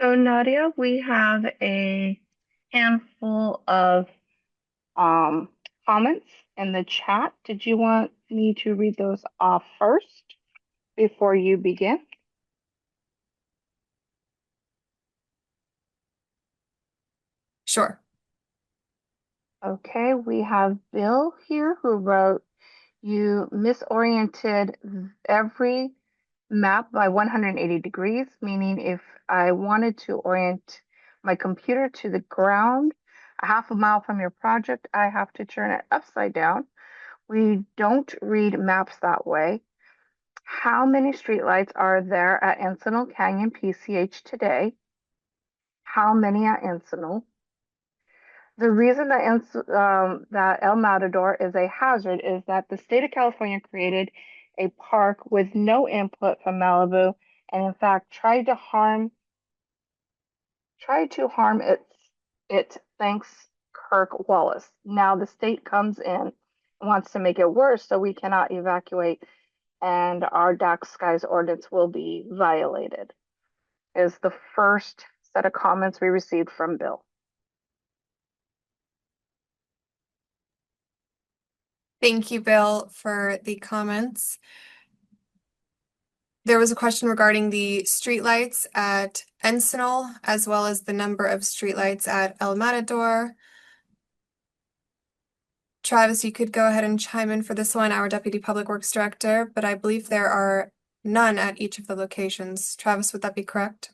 [SPEAKER 4] So Nadia, we have a handful of comments in the chat. Did you want me to read those off first before you begin?
[SPEAKER 2] Sure.
[SPEAKER 4] Okay, we have Bill here who wrote, "You misoriented every map by 180 degrees, meaning if I wanted to orient my computer to the ground a half a mile from your project, I have to turn it upside down. We don't read maps that way. How many streetlights are there at Encinal Canyon PCH today? How many at Encinal? The reason that El Matador is a hazard is that the state of California created a park with no input from Malibu, and in fact tried to harm it. Thanks Kirk Wallace. Now the state comes in and wants to make it worse, so we cannot evacuate, and our dark skies ordinance will be violated. Is the first set of comments we received from Bill.
[SPEAKER 2] Thank you, Bill, for the comments. There was a question regarding the streetlights at Encinal, as well as the number of streetlights at El Matador. Travis, you could go ahead and chime in for this one, our Deputy Public Works Director, but I believe there are none at each of the locations. Travis, would that be correct?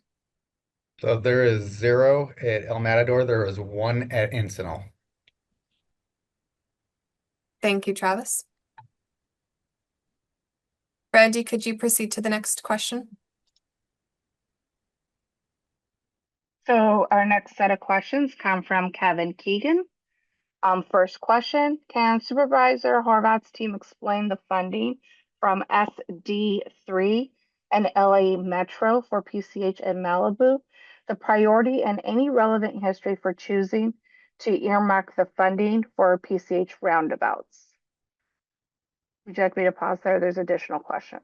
[SPEAKER 7] So there is 0 at El Matador. There is 1 at Encinal.
[SPEAKER 2] Thank you, Travis. Brandy, could you proceed to the next question?
[SPEAKER 4] So our next set of questions come from Kevin Keegan. First question, can Supervisor Horvath's team explain the funding from SD3 and LA Metro for PCH and Malibu, the priority and any relevant history for choosing to earmark the funding for PCH roundabouts? Would you like me to pause there? There's additional questions.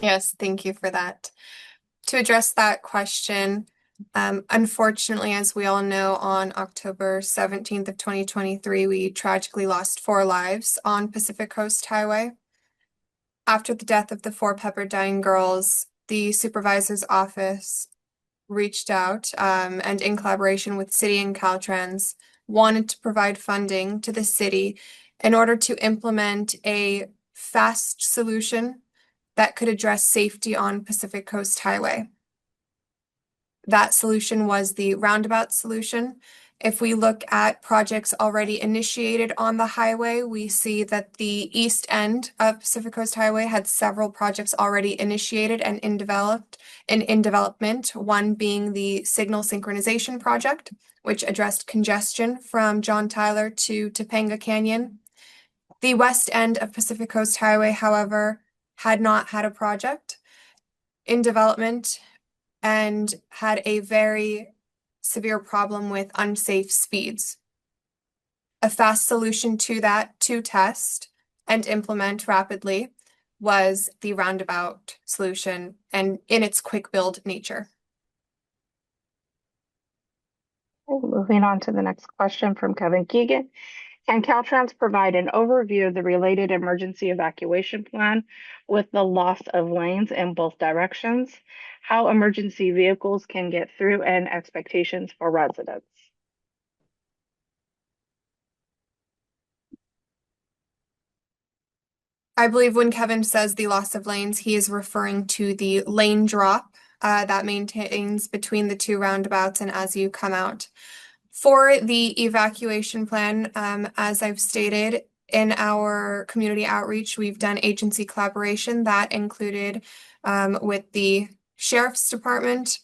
[SPEAKER 2] Yes, thank you for that. To address that question, unfortunately, as we all know, on October 17th of 2023, we tragically lost 4 lives on Pacific Coast Highway. After the death of the 4 Pepperdine girls, the supervisor's office reached out and in collaboration with City and Caltrans wanted to provide funding to the city in order to implement a fast solution that could address safety on Pacific Coast Highway. That solution was the roundabout solution. If we look at projects already initiated on the highway, we see that the east end of Pacific Coast Highway had several projects already initiated and in development, one being the signal synchronization project, which addressed congestion from John Tyler to Topanga Canyon. The west end of Pacific Coast Highway, however, had not had a project in development and had a very severe problem with unsafe speeds. A fast solution to that, to test and implement rapidly, was the roundabout solution and in its quick build nature.
[SPEAKER 4] Moving on to the next question from Kevin Keegan. Can Caltrans provide an overview of the related emergency evacuation plan with the loss of lanes in both directions, how emergency vehicles can get through, and expectations for residents?
[SPEAKER 2] I believe when Kevin says the loss of lanes, he is referring to the lane drop that maintains between the 2 roundabouts and as you come out. For the evacuation plan, as I've stated, in our community outreach, we've done agency collaboration that included with the Sheriff's Department.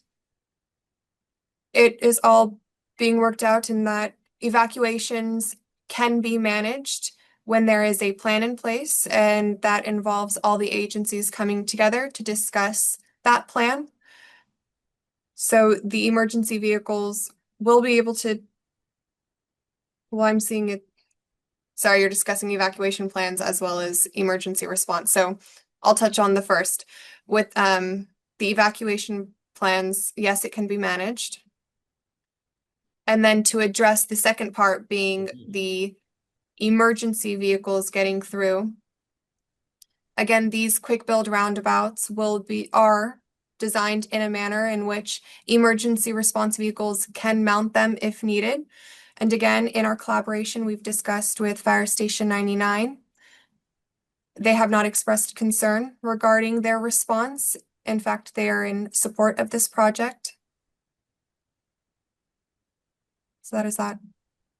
[SPEAKER 2] It is all being worked out in that evacuations can be managed when there is a plan in place, and that involves all the agencies coming together to discuss that plan. So the emergency vehicles will be able to, well, I'm seeing it. Sorry, you're discussing evacuation plans as well as emergency response. So I'll touch on the first. With the evacuation plans, yes, it can be managed. And then to address the second part being the emergency vehicles getting through. Again, these quick build roundabouts are designed in a manner in which emergency response vehicles can mount them if needed. And again, in our collaboration, we've discussed with Fire Station 99. They have not expressed concern regarding their response. In fact, they are in support of this project. So that is that.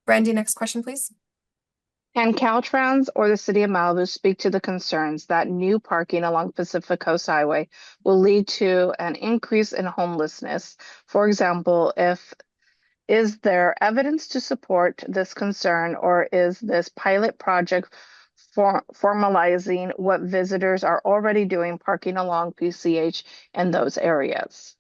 [SPEAKER 2] Brandy, next question, please.
[SPEAKER 4] Can Caltrans or the City of Malibu speak to the concerns that new parking along Pacific Coast Highway will lead to an increase in homelessness? For example, is there evidence to support this concern, or is this pilot project formalizing what visitors are already doing parking along PCH in those areas?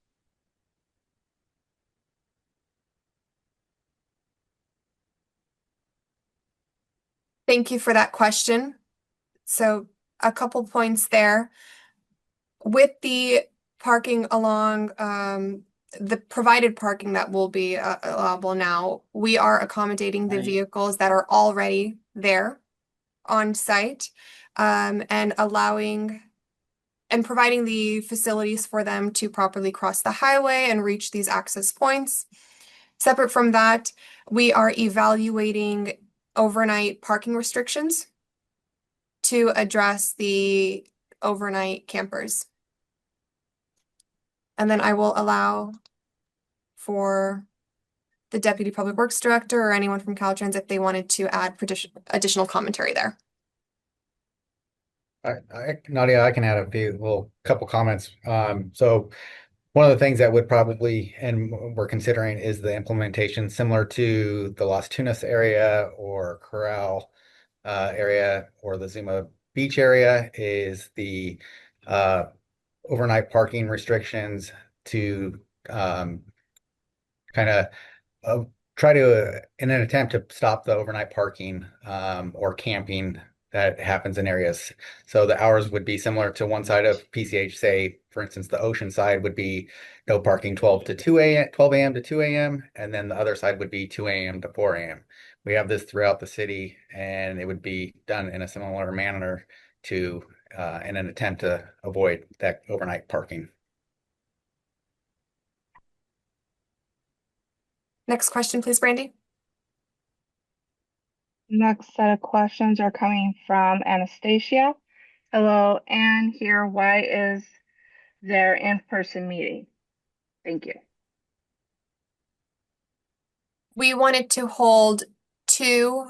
[SPEAKER 2] Thank you for that question. So a couple points there. With the parking along the provided parking that will be allowable now, we are accommodating the vehicles that are already there on site and allowing and providing the facilities for them to properly cross the highway and reach these access points. Separate from that, we are evaluating overnight parking restrictions to address the overnight campers. And then I will allow for the Deputy Public Works Director or anyone from Caltrans if they wanted to add additional commentary there.
[SPEAKER 7] Nadia, I can add couple comments. So one of the things that would probably, and we're considering, is the implementation similar to the Las Tunas area or Corral area or the Zuma Beach area, is the overnight parking restrictions to kind of try to, in an attempt to stop the overnight parking or camping that happens in areas. So the hours would be similar to one side of PCH, say, for instance, the ocean side would be no parking 12 a.m. to 2 a.m. And then the other side would be 2 a.m. to 4 a.m. We have this throughout the city, and it would be done in a similar manner to in an attempt to avoid that overnight parking.
[SPEAKER 2] Next question, please, Brandy.
[SPEAKER 4] Next set of questions are coming from Anastasia. Hello, Anne here. Why is there in-person meeting? Thank you.
[SPEAKER 2] We wanted to hold 2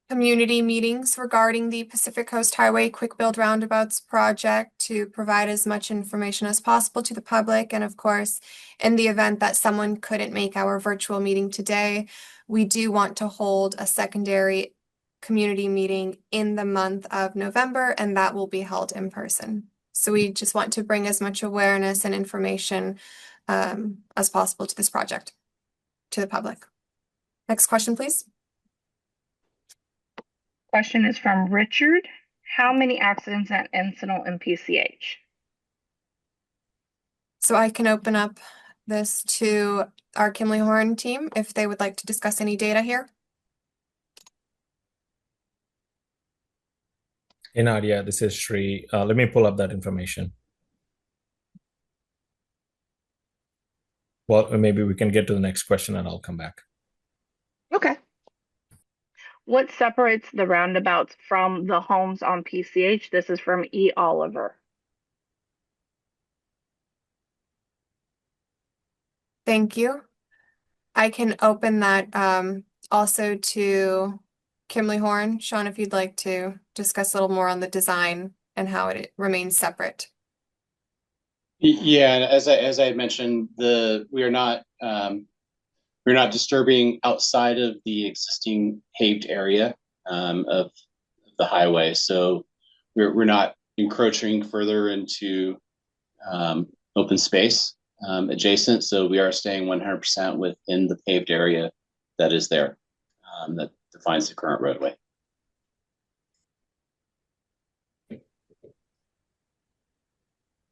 [SPEAKER 2] community meetings regarding the Pacific Coast Highway Quick Build Roundabouts project to provide as much information as possible to the public. And of course, in the event that someone couldn't make our virtual meeting today, we do want to hold a secondary community meeting in the month of November, and that will be held in person. So we just want to bring as much awareness and information as possible to this project, to the public. Next question, please.
[SPEAKER 4] Question is from Richard. How many accidents and incidents in PCH?
[SPEAKER 2] So I can open up this to our Kimley Horn team if they would like to discuss any data here.
[SPEAKER 8] Hey Nadia, this is Sri. Let me pull up that information. Well, maybe we can get to the next question and I'll come back.
[SPEAKER 4] Okay. What separates the roundabouts from the homes on PCH? This is from E. Oliver.
[SPEAKER 2] Thank you. I can open that also to Kimley Horn. Sean, if you'd like to discuss a little more on the design and how it remains separate.
[SPEAKER 6] Yeah, as I had mentioned, we're not disturbing outside of the existing paved area of the highway, so we're not encroaching further into open space adjacent. So we are staying 100% within the paved area that is there that defines the current roadway.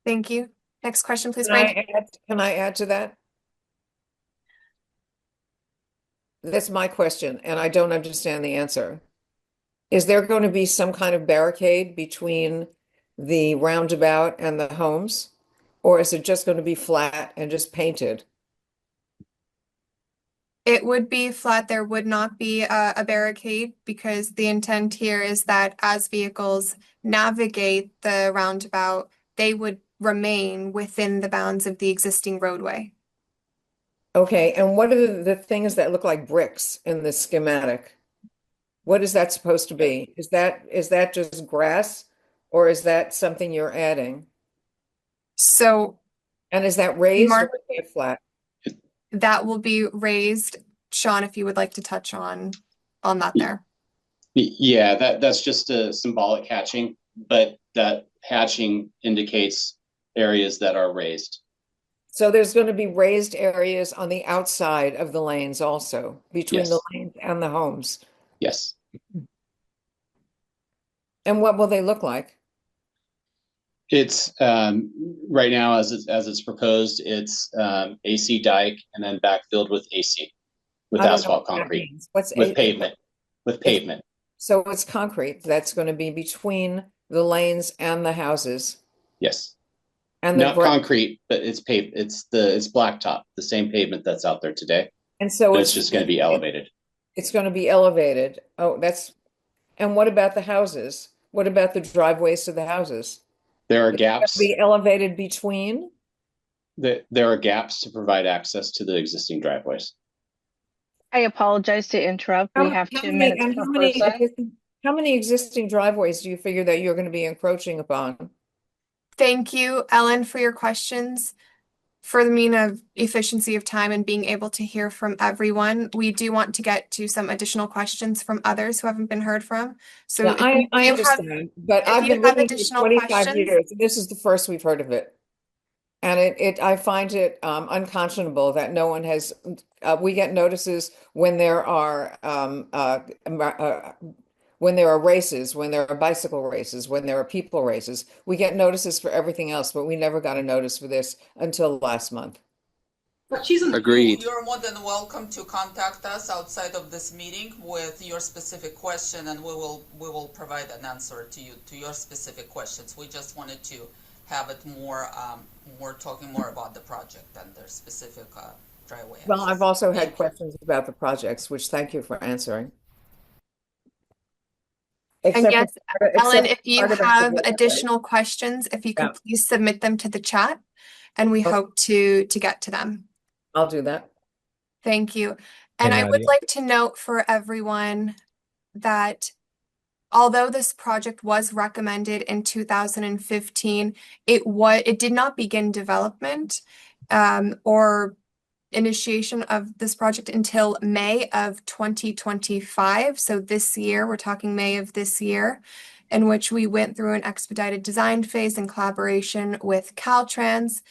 [SPEAKER 2] Thank you. Next question, please, Brandy.
[SPEAKER 3] Can I add to that? That's my question, and I don't understand the answer. Is there going to be some kind of barricade between the roundabout and the homes? Or is it just going to be flat and just painted?
[SPEAKER 2] It would be flat. There would not be a barricade because the intent here is that as vehicles navigate the roundabout, they would remain within the bounds of the existing roadway.
[SPEAKER 3] Okay, and what are the things that look like bricks in the schematic? What is that supposed to be? Is that just grass, or is that something you're adding?
[SPEAKER 2] So,
[SPEAKER 3] And is that raised or
[SPEAKER 2] Mark,
[SPEAKER 3] is that flat?
[SPEAKER 2] that will be raised. Sean, if you would like to touch on that there.
[SPEAKER 6] Yeah, that's just a symbolic hatching, but that hatching indicates areas that are raised.
[SPEAKER 3] So there's going to be raised areas on the outside of the lanes also, between the
[SPEAKER 6] Yes.
[SPEAKER 3] lanes and the homes.
[SPEAKER 6] Yes.
[SPEAKER 3] And what will they look like?
[SPEAKER 6] It's right now as it's proposed, it's AC dike and then backfilled with AC, with
[SPEAKER 3] I don't know
[SPEAKER 6] asphalt
[SPEAKER 3] what that
[SPEAKER 6] concrete,
[SPEAKER 3] means. What's
[SPEAKER 6] with
[SPEAKER 3] it,
[SPEAKER 6] pavement, with
[SPEAKER 3] it's
[SPEAKER 6] pavement.
[SPEAKER 3] so it's concrete that's going to be between the lanes and the houses
[SPEAKER 6] Yes,
[SPEAKER 3] and the
[SPEAKER 6] not
[SPEAKER 3] gra
[SPEAKER 6] concrete, but it's paved. It's blacktop, the same pavement that's out there today,
[SPEAKER 3] and so
[SPEAKER 6] but it's just going to be elevated.
[SPEAKER 3] it's going to be elevated. Oh, that's and what about the houses? What about the driveways to the houses?
[SPEAKER 6] There are
[SPEAKER 3] Is it going to
[SPEAKER 6] gaps.
[SPEAKER 3] be elevated between?
[SPEAKER 6] There are gaps to provide access to the existing driveways.
[SPEAKER 4] I apologize to interrupt. We have
[SPEAKER 3] How
[SPEAKER 4] 2 minutes per person.
[SPEAKER 3] how many existing driveways do you figure that you're going to be encroaching upon?
[SPEAKER 2] Thank you, Ellen, for your questions. For the mean of efficiency of time and being able to hear from everyone, we do want to get to some additional questions from others who haven't been heard from. So
[SPEAKER 3] Yeah, I
[SPEAKER 2] you have
[SPEAKER 3] understand, but
[SPEAKER 2] if
[SPEAKER 3] I've
[SPEAKER 2] you
[SPEAKER 3] been
[SPEAKER 2] have
[SPEAKER 3] living here
[SPEAKER 2] additional
[SPEAKER 3] 25
[SPEAKER 2] questions,
[SPEAKER 3] years. This is the first we've heard of it. And I find it unconscionable that no one has. We get notices when there are races, when there are bicycle races, when there are people races. We get notices for everything else, but we never got a notice for this until last month.
[SPEAKER 9] Agreed.
[SPEAKER 5] You're more than welcome to contact us outside of this meeting with your specific question, and we will provide an answer to you to your specific questions. We just wanted to have it more talking more about the project than their specific driveway
[SPEAKER 3] Well, I've
[SPEAKER 5] access.
[SPEAKER 3] also had
[SPEAKER 5] Thank you.
[SPEAKER 3] questions about the projects, which thank you for answering.
[SPEAKER 2] and
[SPEAKER 3] Except for
[SPEAKER 2] yes, Ellen, if you
[SPEAKER 3] part about the
[SPEAKER 2] have
[SPEAKER 3] driveway.
[SPEAKER 2] additional questions, if you
[SPEAKER 3] Yeah,
[SPEAKER 2] could please submit them to the chat, and we
[SPEAKER 3] okay,
[SPEAKER 2] hope to get to them.
[SPEAKER 3] I'll do that.
[SPEAKER 2] Thank you.
[SPEAKER 8] Hey,
[SPEAKER 2] And I would
[SPEAKER 8] Nadia.
[SPEAKER 2] like to note for everyone that although this project was recommended in 2015, it did not begin development or initiation of this project until May of 2025. So this year, we're talking May of this year, in which we went through an expedited design phase in collaboration with Caltrans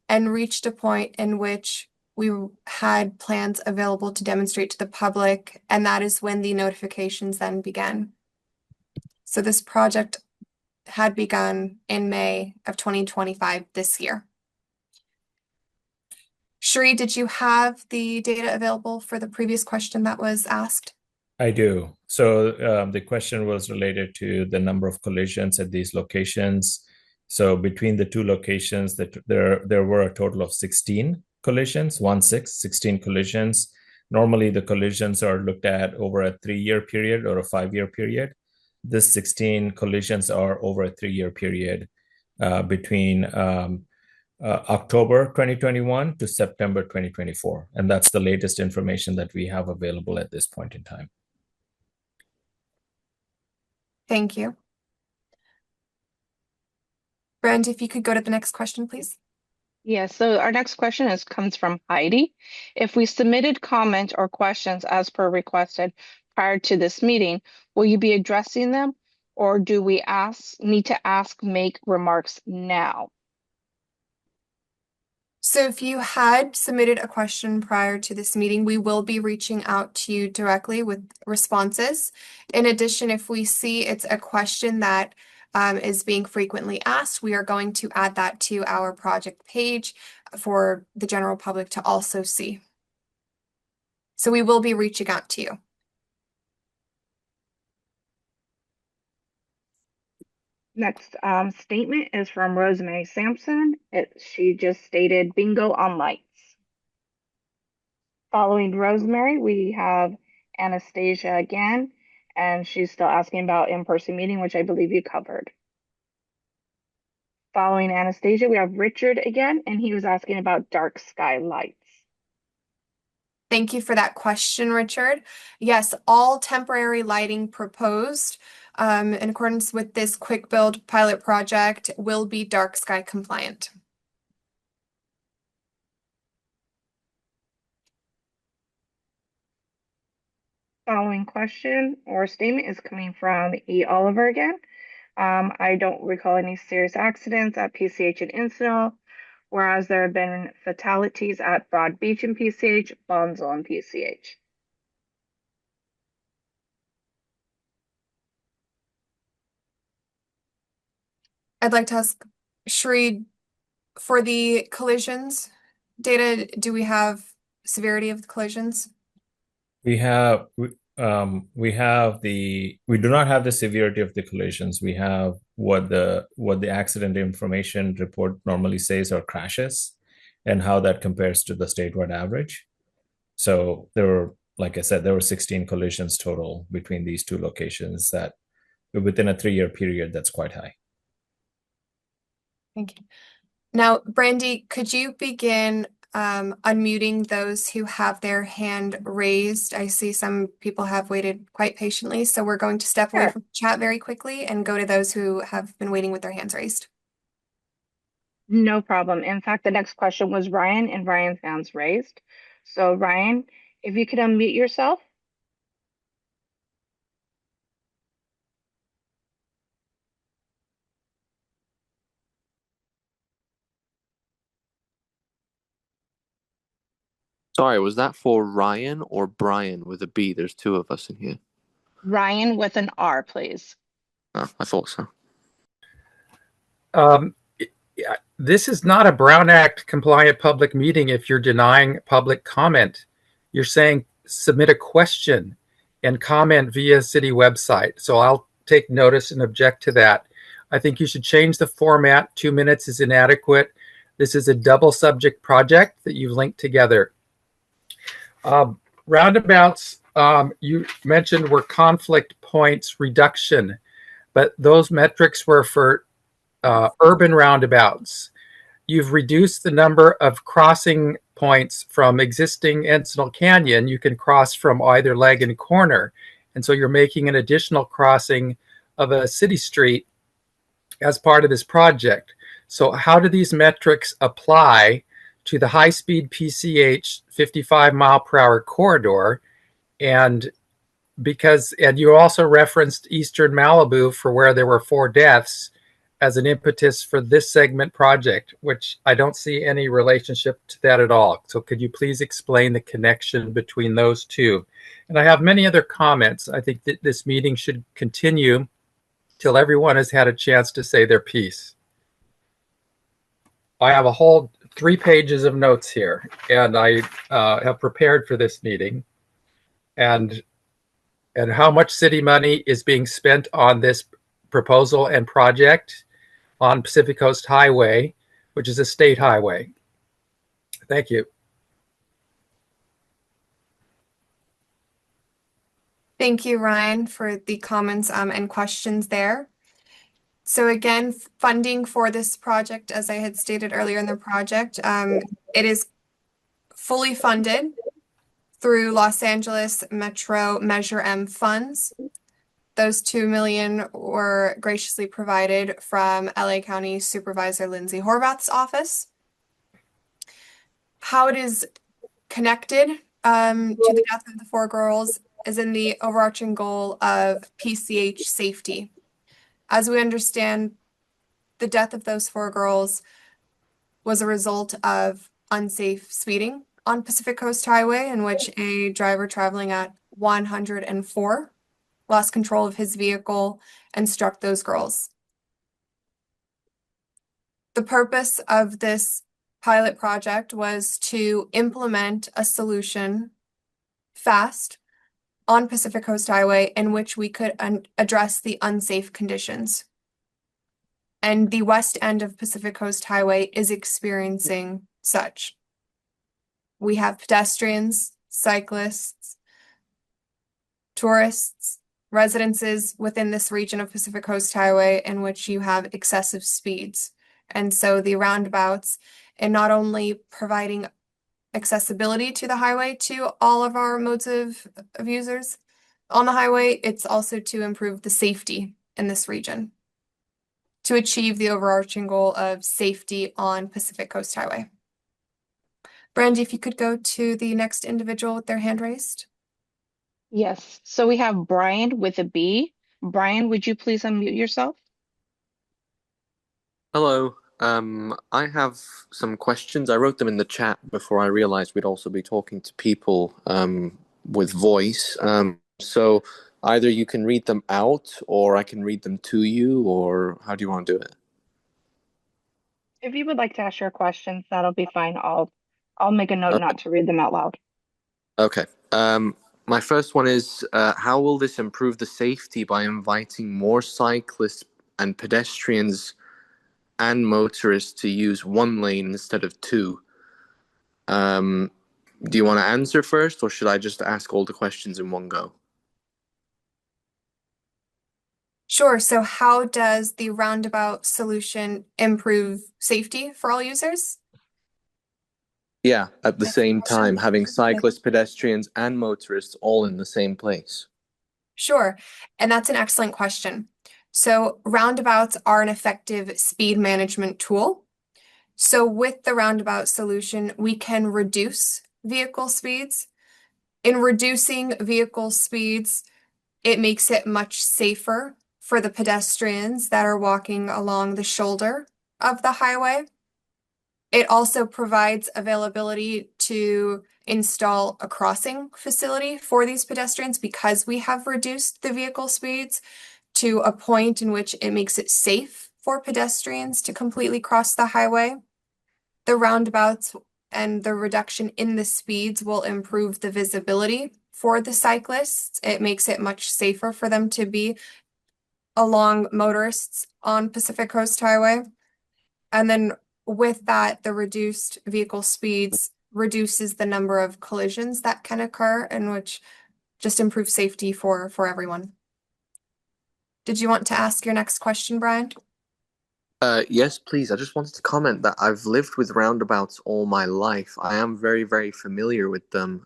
[SPEAKER 2] and reached a point in which we had plans available to demonstrate to the public, and that is when the notifications then began. So this project had begun in May of 2025 this year. Sheree, did you have the data available for the previous question that was asked?
[SPEAKER 8] I do. So the question was related to the number of collisions at these locations. So between the two locations, that there were a total of 16 collisions, 16 collisions. Normally, the collisions are looked at over a 3-year period or a 5-year period. This 16 collisions are over a 3-year period between October 2021 to September 2024. And that's the latest information that we have available at this point in time.
[SPEAKER 2] Thank you. Brand, if you could go to the next question, please.
[SPEAKER 4] Yes, so our next question comes from Heidi. If we submitted comment or questions as per requested prior to this meeting, will you be addressing them, or do we need to make remarks now?
[SPEAKER 2] So if you had submitted a question prior to this meeting, we will be reaching out to you directly with responses. In addition, if we see it's a question that is being frequently asked, we are going to add that to our project page for the general public to also see. So we will be reaching out to you.
[SPEAKER 4] Next statement is from Rosemary Sampson. She just stated bingo on lights. Following Rosemary, we have Anastasia again, and she's still asking about in-person meeting, which I believe you covered. Following Anastasia, we have Richard again, and he was asking about dark sky lights.
[SPEAKER 2] Thank you for that question, Richard. Yes, all temporary lighting proposed in accordance with this quick build pilot project will be dark sky compliant.
[SPEAKER 4] Following question or statement is coming from E. Oliver again. I don't recall any serious accidents at PCH and Encino, whereas there have been fatalities at Broad Beach and PCH, Bonsall and PCH.
[SPEAKER 2] I'd like to ask Shri, for the collisions data, do we have severity of the collisions?
[SPEAKER 8] We have we do not have the severity of the collisions. We have what the accident information report normally says are crashes, and how that compares to the statewide average. So there were, like I said, there were 16 collisions total between these two locations that within a 3-year period, that's quite high.
[SPEAKER 2] Thank you. Now, Brandy, could you begin unmuting those who have their hand raised? I see some people have waited quite patiently, so we're going to step away
[SPEAKER 4] Sure.
[SPEAKER 2] from chat very quickly and go to those who have been waiting with their hands raised.
[SPEAKER 4] No problem. In fact, the next question was Ryan, and Ryan's hand's raised. So Ryan, if you could unmute yourself.
[SPEAKER 9] Sorry, was that for Ryan or Brian with a B? There's two of us in here.
[SPEAKER 4] Ryan with an R, please.
[SPEAKER 9] Oh, I thought so.
[SPEAKER 10] This is not a Brown Act compliant public meeting if you're denying public comment. You're saying submit a question and comment via city website. So I'll take notice and object to that. I think you should change the format. 2 minutes is inadequate. This is a double subject project that you've linked together. Roundabouts, you mentioned were conflict points reduction, but those metrics were for urban roundabouts. You've reduced the number of crossing points from existing Encinal Canyon. You can cross from either leg and corner. And so you're making an additional crossing of a city street as part of this project. So how do these metrics apply to the high-speed PCH 55-mile-per-hour corridor? And you also referenced Eastern Malibu for where there were 4 deaths as an impetus for this segment project, which I don't see any relationship to that at all. So could you please explain the connection between those two? And I have many other comments. I think that this meeting should continue till everyone has had a chance to say their piece. I have a whole 3 pages of notes here, and I have prepared for this meeting. And how much city money is being spent on this proposal and project on Pacific Coast Highway, which is a state highway. Thank you.
[SPEAKER 2] Thank you, Ryan, for the comments and questions there. So again, funding for this project, as I had stated earlier in the project, it is fully funded through Los Angeles Metro Measure M funds. Those $2 million were graciously provided from LA County Supervisor Lindsay Horvath's office. How it is connected to the death of the 4 girls is in the overarching goal of PCH safety. As we understand, the death of those 4 girls was a result of unsafe speeding on Pacific Coast Highway, in which a driver traveling at 104 lost control of his vehicle and struck those girls. The purpose of this pilot project was to implement a solution fast on Pacific Coast Highway in which we could address the unsafe conditions. And the west end of Pacific Coast Highway is experiencing such. We have pedestrians, cyclists, tourists, residences within this region of Pacific Coast Highway in which you have excessive speeds. And so the roundabouts, and not only providing accessibility to the highway to all of our modes of users on the highway, it's also to improve the safety in this region to achieve the overarching goal of safety on Pacific Coast Highway. Brandy, if you could go to the next individual with their hand raised.
[SPEAKER 4] Yes. So we have Brian with a B. Brian, would you please unmute yourself?
[SPEAKER 9] Hello. I have some questions. I wrote them in the chat before I realized we'd also be talking to people with voice. So either you can read them out or I can read them to you, or how do you want to do it?
[SPEAKER 4] If you would like to ask your questions, that'll be fine. I'll make a note
[SPEAKER 9] Okay.
[SPEAKER 4] not to read them out loud.
[SPEAKER 9] Okay. My first one is how will this improve the safety by inviting more cyclists and pedestrians and motorists to use one lane instead of two? Do you want to answer first, or should I just ask all the questions in one go?
[SPEAKER 2] Sure. So how does the roundabout solution improve safety for all users?
[SPEAKER 9] Yeah, at the
[SPEAKER 2] That's the
[SPEAKER 9] same
[SPEAKER 2] question.
[SPEAKER 9] time, having cyclists, pedestrians, and motorists all in the same place.
[SPEAKER 2] Sure. And that's an excellent question. So roundabouts are an effective speed management tool. So with the roundabout solution, we can reduce vehicle speeds. In reducing vehicle speeds, it makes it much safer for the pedestrians that are walking along the shoulder of the highway. It also provides availability to install a crossing facility for these pedestrians because we have reduced the vehicle speeds to a point in which it makes it safe for pedestrians to completely cross the highway. The roundabouts and the reduction in the speeds will improve the visibility for the cyclists. It makes it much safer for them to be along motorists on Pacific Coast Highway. And then with that, the reduced vehicle speeds reduces the number of collisions that can occur, and which just improves safety for everyone. Did you want to ask your next question, Brian?
[SPEAKER 9] Yes, please. I just wanted to comment that I've lived with roundabouts all my life. I am very, very familiar with them.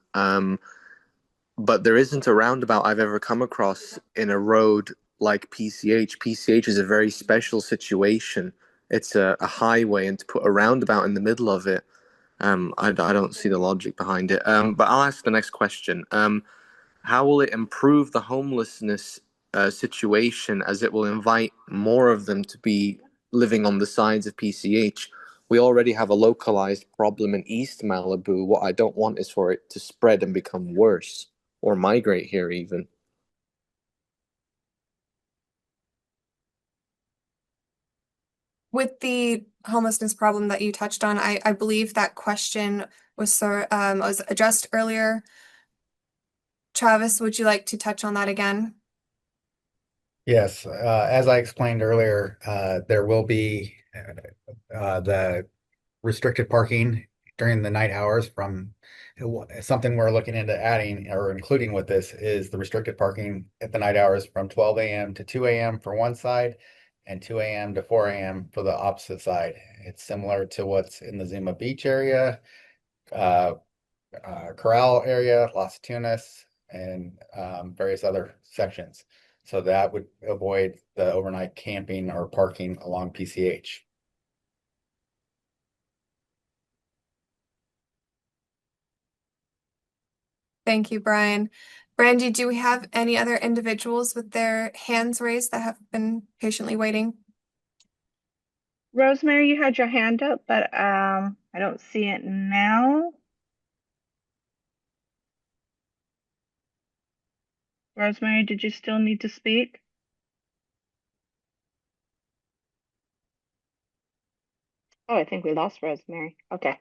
[SPEAKER 9] But there isn't a roundabout I've ever come across in a road like PCH. PCH is a very special situation. It's a highway, and to put a roundabout in the middle of it, I don't see the logic behind it. But I'll ask the next question. How will it improve the homelessness situation, as it will invite more of them to be living on the sides of PCH? We already have a localized problem in East Malibu. What I don't want is for it to spread and become worse, or migrate here even.
[SPEAKER 2] With the homelessness problem that you touched on, I believe that question was addressed earlier. Travis, would you like to touch on that again?
[SPEAKER 7] Yes, as I explained earlier, there will be the restricted parking during the night hours from something we're looking into adding or including with this is the restricted parking at the night hours from 12 a.m. to 2 a.m. for one side and 2 a.m. to 4 a.m. for the opposite side. It's similar to what's in the Zuma Beach area, uh, Corral area, Las Tunas, and various other sections. So that would avoid the overnight camping or parking along PCH.
[SPEAKER 2] Thank you, Brian. Brandy, do we have any other individuals with their hands raised that have been patiently waiting?
[SPEAKER 4] Rosemary, you had your hand up, but I don't see it now. Rosemary, did you still need to speak? Oh, I think we lost Rosemary. Okay.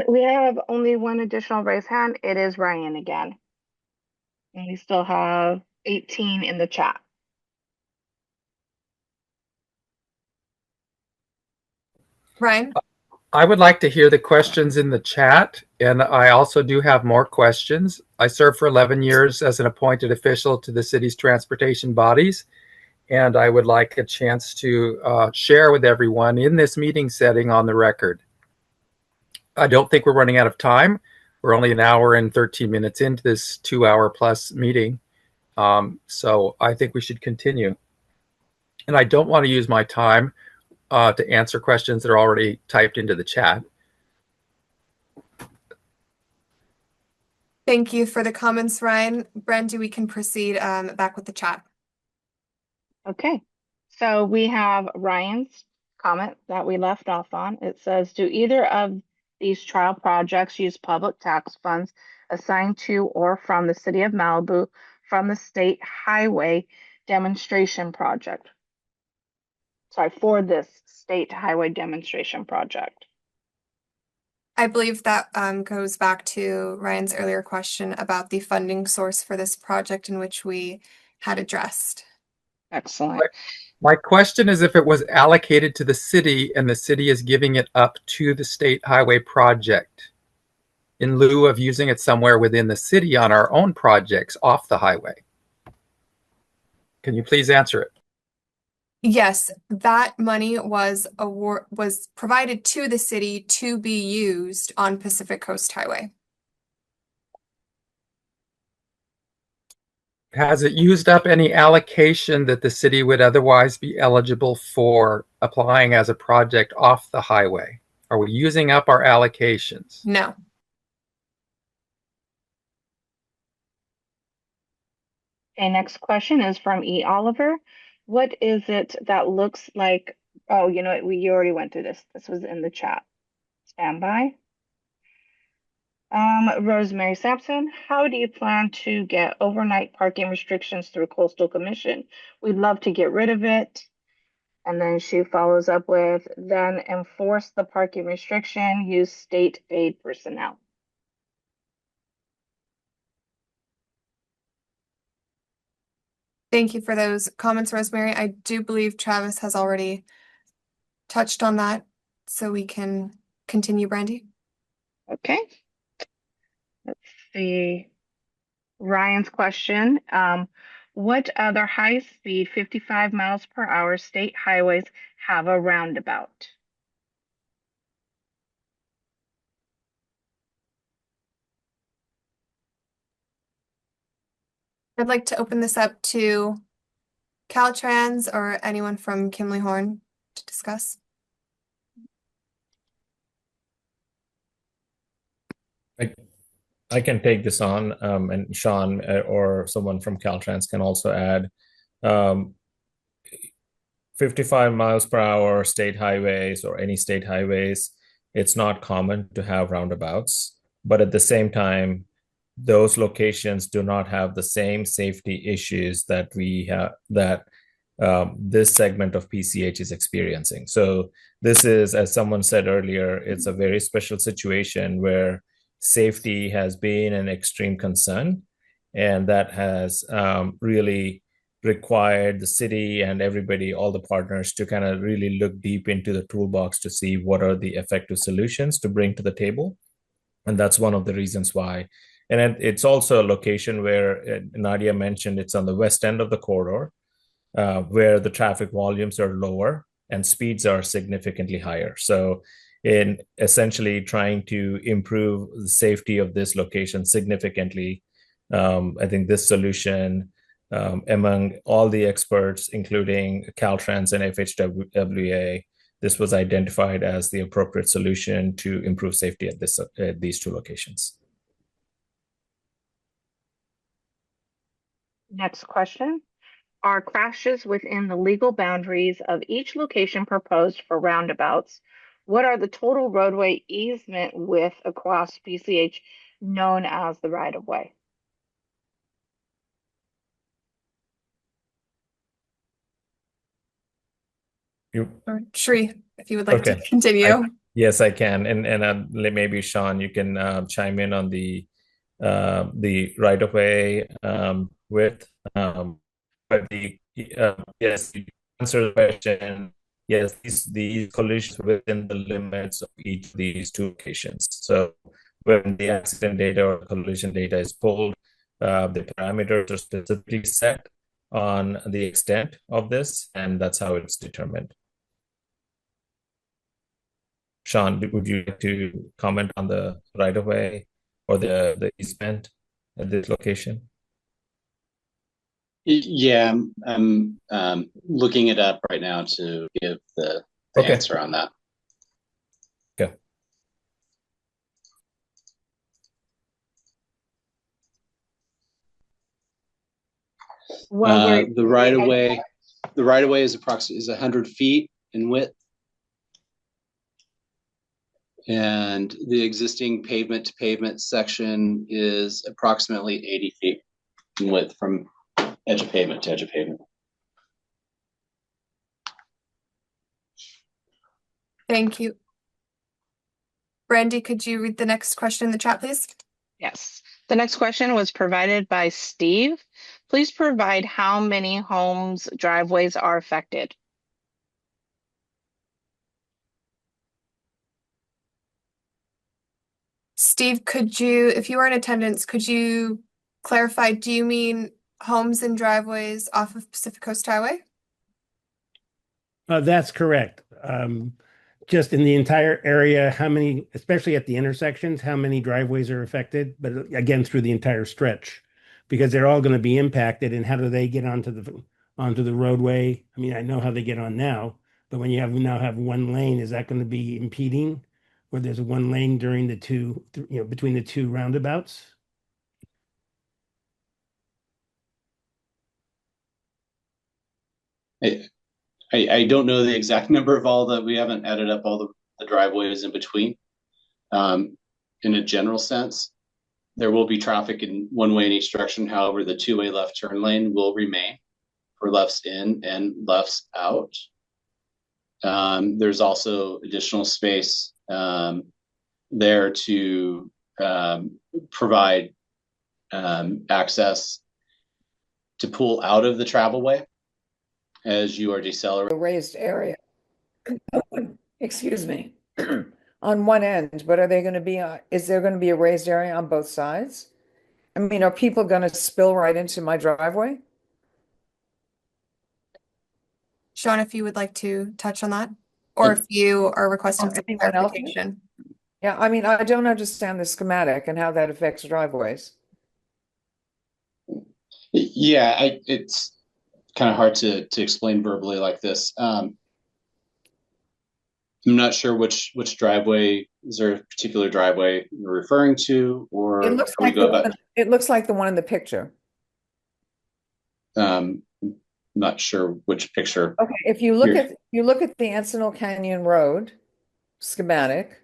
[SPEAKER 4] We have only one additional raised hand. It is Ryan again. And we still have 18 in the chat.
[SPEAKER 2] Ryan?
[SPEAKER 10] I would like to hear the questions in the chat, and I also do have more questions. I served for 11 years as an appointed official to the city's transportation bodies, and I would like a chance to share with everyone in this meeting setting on the record. I don't think we're running out of time. We're only an hour and 13 minutes into this 2 hour plus meeting. So I think we should continue. And I don't want to use my time to answer questions that are already typed into the chat.
[SPEAKER 2] Thank you for the comments, Ryan. Brandy, we can proceed back with the chat.
[SPEAKER 4] Okay. So we have Ryan's comment that we left off on. It says, do either of these trial projects use public tax funds assigned to or from the city of Malibu from the state highway demonstration project? for this state highway demonstration project?
[SPEAKER 2] I believe that goes back to Ryan's earlier question about the funding source for this project, in which we had addressed.
[SPEAKER 4] Excellent.
[SPEAKER 10] My question is if it was allocated to the city and the city is giving it up to the state highway project in lieu of using it somewhere within the city on our own projects off the highway. Can you please answer it?
[SPEAKER 2] Yes, that money was provided to the city to be used on Pacific Coast Highway.
[SPEAKER 10] Has it used up any allocation that the city would otherwise be eligible for applying as a project off the highway? Are we using up our allocations?
[SPEAKER 2] No.
[SPEAKER 4] Okay, next question is from E. Oliver. What is it that looks like? Oh, you know what? You already went through this. This was in the chat. Stand by. Rosemary Sampson, how do you plan to get overnight parking restrictions through Coastal Commission? We'd love to get rid of it. And then she follows up with, then enforce the parking restriction, use state aid personnel.
[SPEAKER 2] Thank you for those comments, Rosemary. I do believe Travis has already touched on that, so we can continue, Brandy.
[SPEAKER 4] Okay. Let's see. Ryan's question. What other high-speed 55 miles per hour state highways have a roundabout?
[SPEAKER 2] I'd like to open this up to Caltrans or anyone from Kimley Horn to discuss.
[SPEAKER 8] I can take this on, and Sean or someone from Caltrans can also add. 55 miles per hour state highways or any state highways, it's not common to have roundabouts. But at the same time, those locations do not have the same safety issues that we have, that this segment of PCH is experiencing. So this is, as someone said earlier, it's a very special situation where safety has been an extreme concern, and that has really required the city and everybody, all the partners, to kind of really look deep into the toolbox to see what are the effective solutions to bring to the table. And that's one of the reasons why. And it's also a location where Nadia mentioned it's on the west end of the corridor, where the traffic volumes are lower and speeds are significantly higher. So in essentially trying to improve the safety of this location significantly, I think this solution, among all the experts, including Caltrans and FHWA, this was identified as the appropriate solution to improve safety at these two locations.
[SPEAKER 4] Next question. Are crashes within the legal boundaries of each location proposed for roundabouts? What are the total roadway easement width across PCH known as the right-of-way?
[SPEAKER 2] Or Shri, if you would like
[SPEAKER 8] Okay.
[SPEAKER 2] to continue.
[SPEAKER 8] Yes, I can. And maybe Sean, you can chime in on the right of way width. But yes, you answer the question. Yes, these collisions within the limits of each of these two locations. So when the accident data or collision data is pulled, the parameters are specifically set on the extent of this, and that's how it's determined. Sean, would you like to comment on the right of way or the easement at this location?
[SPEAKER 6] Yeah, I'm looking it up right now to give the
[SPEAKER 8] Okay.
[SPEAKER 6] answer on that.
[SPEAKER 8] Okay.
[SPEAKER 6] The right of way is approximately 100 feet in width, and the existing pavement to pavement section is approximately 80 feet in width from edge of pavement to edge of pavement.
[SPEAKER 2] Thank you. Brandy, could you read the next question in the chat, please?
[SPEAKER 4] Yes. The next question was provided by Steve. Please provide how many homes' driveways are affected.
[SPEAKER 2] Steve, could you, if you were in attendance, could you clarify, do you mean homes and driveways off of Pacific Coast Highway?
[SPEAKER 11] That's correct. Just in the entire area, how many, especially at the intersections, how many driveways are affected? But again, through the entire stretch, because they're all going to be impacted. And how do they get onto the roadway? I mean, I know how they get on now, but when you now have one lane, is that going to be impeding? Where there's one lane during the two, between the two roundabouts?
[SPEAKER 6] I don't know the exact number of all that. We haven't added up all the driveways in between. In a general sense, there will be traffic in one way in each direction. However, the two-way left turn lane will remain for lefts in and lefts out. There's also additional space there to provide access to pull out of the travel way as you are decelerating.
[SPEAKER 3] A raised area. Excuse me. On one end, but are they going to be, is there going to be a raised area on both sides? I mean, are people going to spill right into my driveway?
[SPEAKER 2] Sean, if you would like to touch on that, or if you are requesting some
[SPEAKER 3] Anyone else?
[SPEAKER 2] clarification.
[SPEAKER 3] Yeah, I mean, I don't understand the schematic and how that affects driveways.
[SPEAKER 6] Yeah, it's kind of hard to explain verbally like this. I'm not sure which driveway, is there a particular driveway you're referring to, or
[SPEAKER 3] It looks
[SPEAKER 6] we
[SPEAKER 3] like
[SPEAKER 6] go back?
[SPEAKER 3] it looks like the one in the picture.
[SPEAKER 6] Not sure which picture.
[SPEAKER 3] Okay, if you look at the Encinal Canyon Road schematic,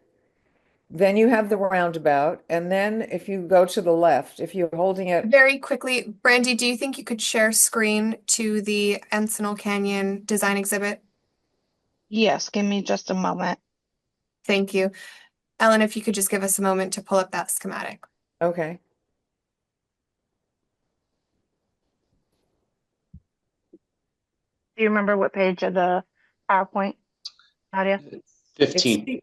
[SPEAKER 3] then you have the roundabout, and then if you go to the left, if you're holding it
[SPEAKER 2] Very quickly, Brandy, do you think you could share screen to the Encinal Canyon design exhibit?
[SPEAKER 4] Yes, give me just a moment.
[SPEAKER 2] Thank you. Ellen, if you could just give us a moment to pull up that schematic.
[SPEAKER 3] okay.
[SPEAKER 4] Do you remember what page of the PowerPoint, Nadia?
[SPEAKER 6] 15.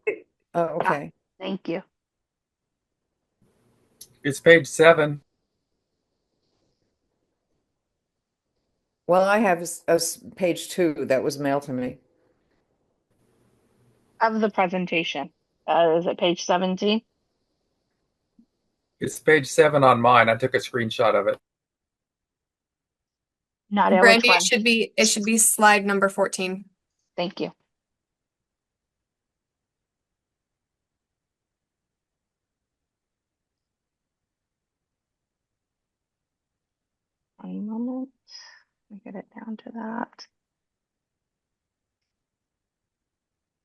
[SPEAKER 3] Oh, okay.
[SPEAKER 4] Thank you.
[SPEAKER 10] It's page 7.
[SPEAKER 3] Well, I have page 2 that was mailed to me.
[SPEAKER 4] Of the presentation. Is it page 17?
[SPEAKER 10] It's page 7 on mine. I took a screenshot of it.
[SPEAKER 4] Nadia, which
[SPEAKER 2] Brandy,
[SPEAKER 4] one?
[SPEAKER 2] it should be slide number 14.
[SPEAKER 4] Thank you. One moment. Let me get it down to that.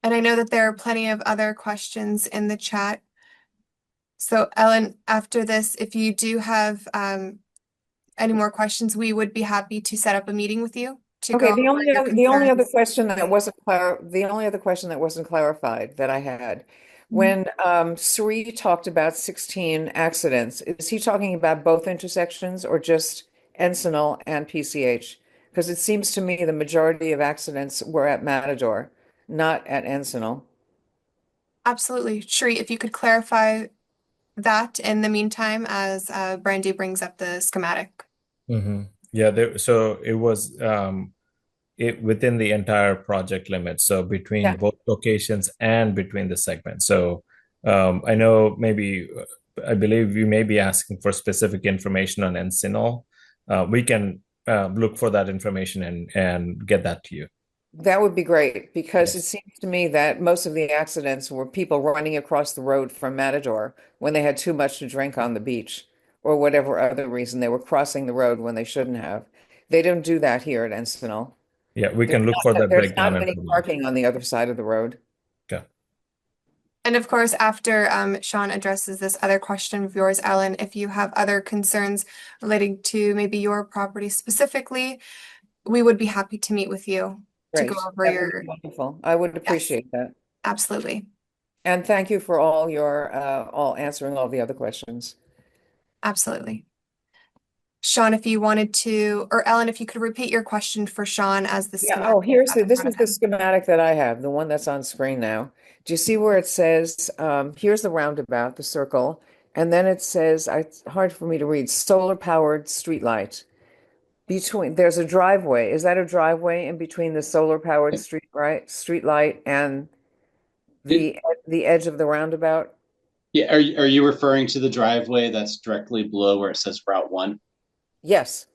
[SPEAKER 2] And I know that there are plenty of other questions in the chat. So Ellen, after this, if you do have any more questions, we would be happy to set up a meeting with you to go
[SPEAKER 3] Okay,
[SPEAKER 2] over your
[SPEAKER 3] the only other
[SPEAKER 2] concerns.
[SPEAKER 3] question that wasn't clarified that I had, when Sri talked about 16 accidents, is he talking about both intersections or just Encinal and PCH? Because it seems to me the majority of accidents were at Matador, not at Encinal.
[SPEAKER 2] Absolutely. Shri, if you could clarify that in the meantime as Brandy brings up the schematic.
[SPEAKER 8] Yeah, so it was within the entire project limit, so between both locations and between the segments. So I know I believe you may be asking for specific information on Encinal. We can look for that information and get that to you.
[SPEAKER 3] That would be great because it seems to me that most of the accidents were people running across the road from Matador when they had too much to drink on the beach or whatever other reason they were crossing the road when they shouldn't have. They don't do that here at Encinal.
[SPEAKER 8] Yeah, we can look for that
[SPEAKER 3] There's
[SPEAKER 8] breakdown.
[SPEAKER 3] not many parking on the other side of the road.
[SPEAKER 8] Okay.
[SPEAKER 2] And of course, after Sean addresses this other question of yours, Ellen, if you have other concerns relating to maybe your property specifically, we would be happy to meet with you to go over
[SPEAKER 3] That would be wonderful. I would appreciate that.
[SPEAKER 2] Absolutely.
[SPEAKER 3] And thank you for all your all answering all the other questions.
[SPEAKER 2] Absolutely. Sean, if you wanted to, or Ellen, if you could repeat your question for Sean as the
[SPEAKER 3] Yeah,
[SPEAKER 2] schematic
[SPEAKER 3] here's
[SPEAKER 2] up in
[SPEAKER 3] this
[SPEAKER 2] front
[SPEAKER 3] is
[SPEAKER 2] of
[SPEAKER 3] the
[SPEAKER 2] him.
[SPEAKER 3] schematic that I have, the one that's on screen now. Do you see where it says, here's the roundabout, the circle, and then it says, it's hard for me to read, solar powered street light. There's a driveway. Is that a driveway in between the solar powered street light and
[SPEAKER 6] It,
[SPEAKER 3] the edge of the roundabout?
[SPEAKER 6] yeah, are you referring to the driveway that's directly below where it says Route 1?
[SPEAKER 3] Yes.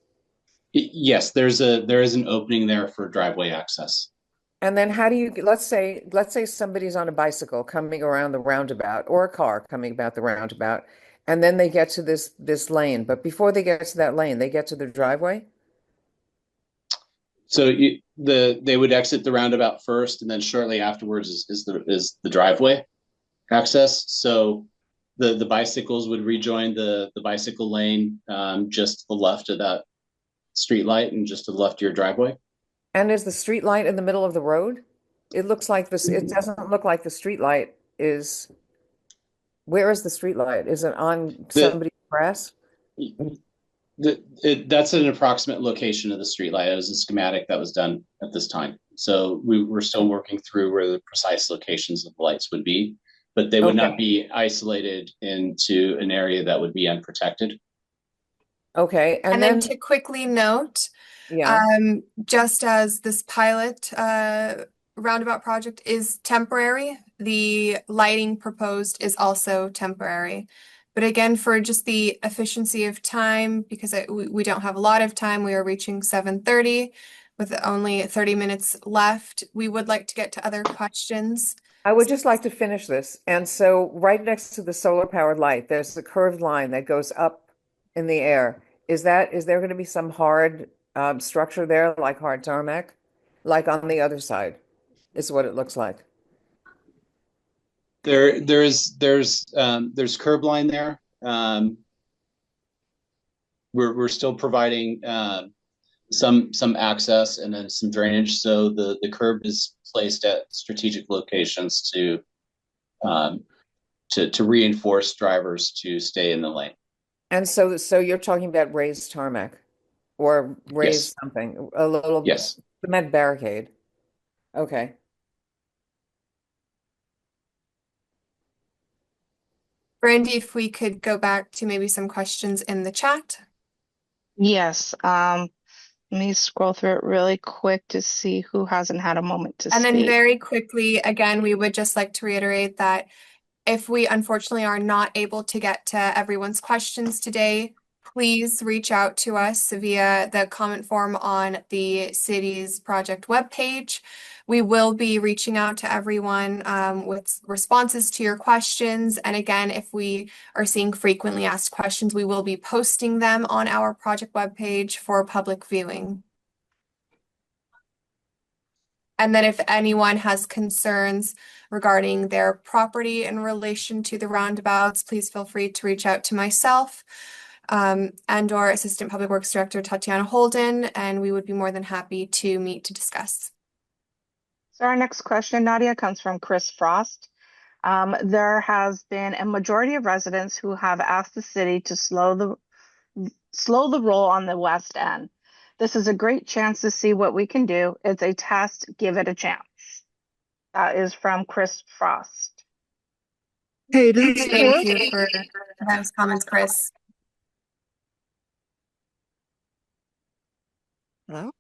[SPEAKER 6] Yes, there is an opening there for driveway access.
[SPEAKER 3] And then how do you, let's say somebody's on a bicycle coming around the roundabout or a car coming about the roundabout, and then they get to this lane. But before they get to that lane, they get to the driveway?
[SPEAKER 6] So they would exit the roundabout first, and then shortly afterwards is the driveway access. So the bicycles would rejoin the bicycle lane, just to the left of that street light and just to the left of your driveway.
[SPEAKER 3] And is the street light in the middle of the road? It looks like this, it doesn't look like the street light is, where is the street light? Is it on
[SPEAKER 6] The,
[SPEAKER 3] somebody's grass?
[SPEAKER 6] that's an approximate location of the street light. It was a schematic that was done at this time. So we're still working through where the precise locations of the lights would be, but they would not be isolated into an area that would be unprotected.
[SPEAKER 3] Okay,
[SPEAKER 2] And then to quickly note,
[SPEAKER 3] yeah,
[SPEAKER 2] just as this pilot roundabout project is temporary, the lighting proposed is also temporary. But again, for just the efficiency of time, because we don't have a lot of time, we are reaching 7:30 with only 30 minutes left. We would like to get to other questions.
[SPEAKER 3] I would just like to finish this. And so right next to the solar powered light, there's the curved line that goes up in the air. Is there going to be some hard structure there, like hard tarmac, like on the other side? Is what it looks like.
[SPEAKER 6] There's curb line there. We're still providing some access and then some drainage. So the curb is placed at strategic locations to reinforce drivers to stay in the lane.
[SPEAKER 3] And so you're talking about raised tarmac or raised
[SPEAKER 6] Yes.
[SPEAKER 3] something, a little
[SPEAKER 6] Yes.
[SPEAKER 3] cement barricade. Okay.
[SPEAKER 2] Brandy, if we could go back to maybe some questions in the chat.
[SPEAKER 4] Yes. Let me scroll through it really quick to see who hasn't had a moment to
[SPEAKER 2] And then
[SPEAKER 4] speak.
[SPEAKER 2] very quickly, again, we would just like to reiterate that if we unfortunately are not able to get to everyone's questions today, please reach out to us via the comment form on the city's project webpage. We will be reaching out to everyone with responses to your questions. And again, if we are seeing frequently asked questions, we will be posting them on our project webpage for public viewing. And then if anyone has concerns regarding their property in relation to the roundabouts, please feel free to reach out to myself and/or Assistant Public Works Director Tatiana Holden, and we would be more than happy to meet to discuss.
[SPEAKER 4] So our next question, Nadia, comes from Chris Frost. There has been a majority of residents who have asked the city to slow the roll on the west end. This is a great chance to see what we can do. It's a test. Give it a chance. That is from Chris Frost.
[SPEAKER 2] Thank you for those comments, Chris.
[SPEAKER 4] Hello?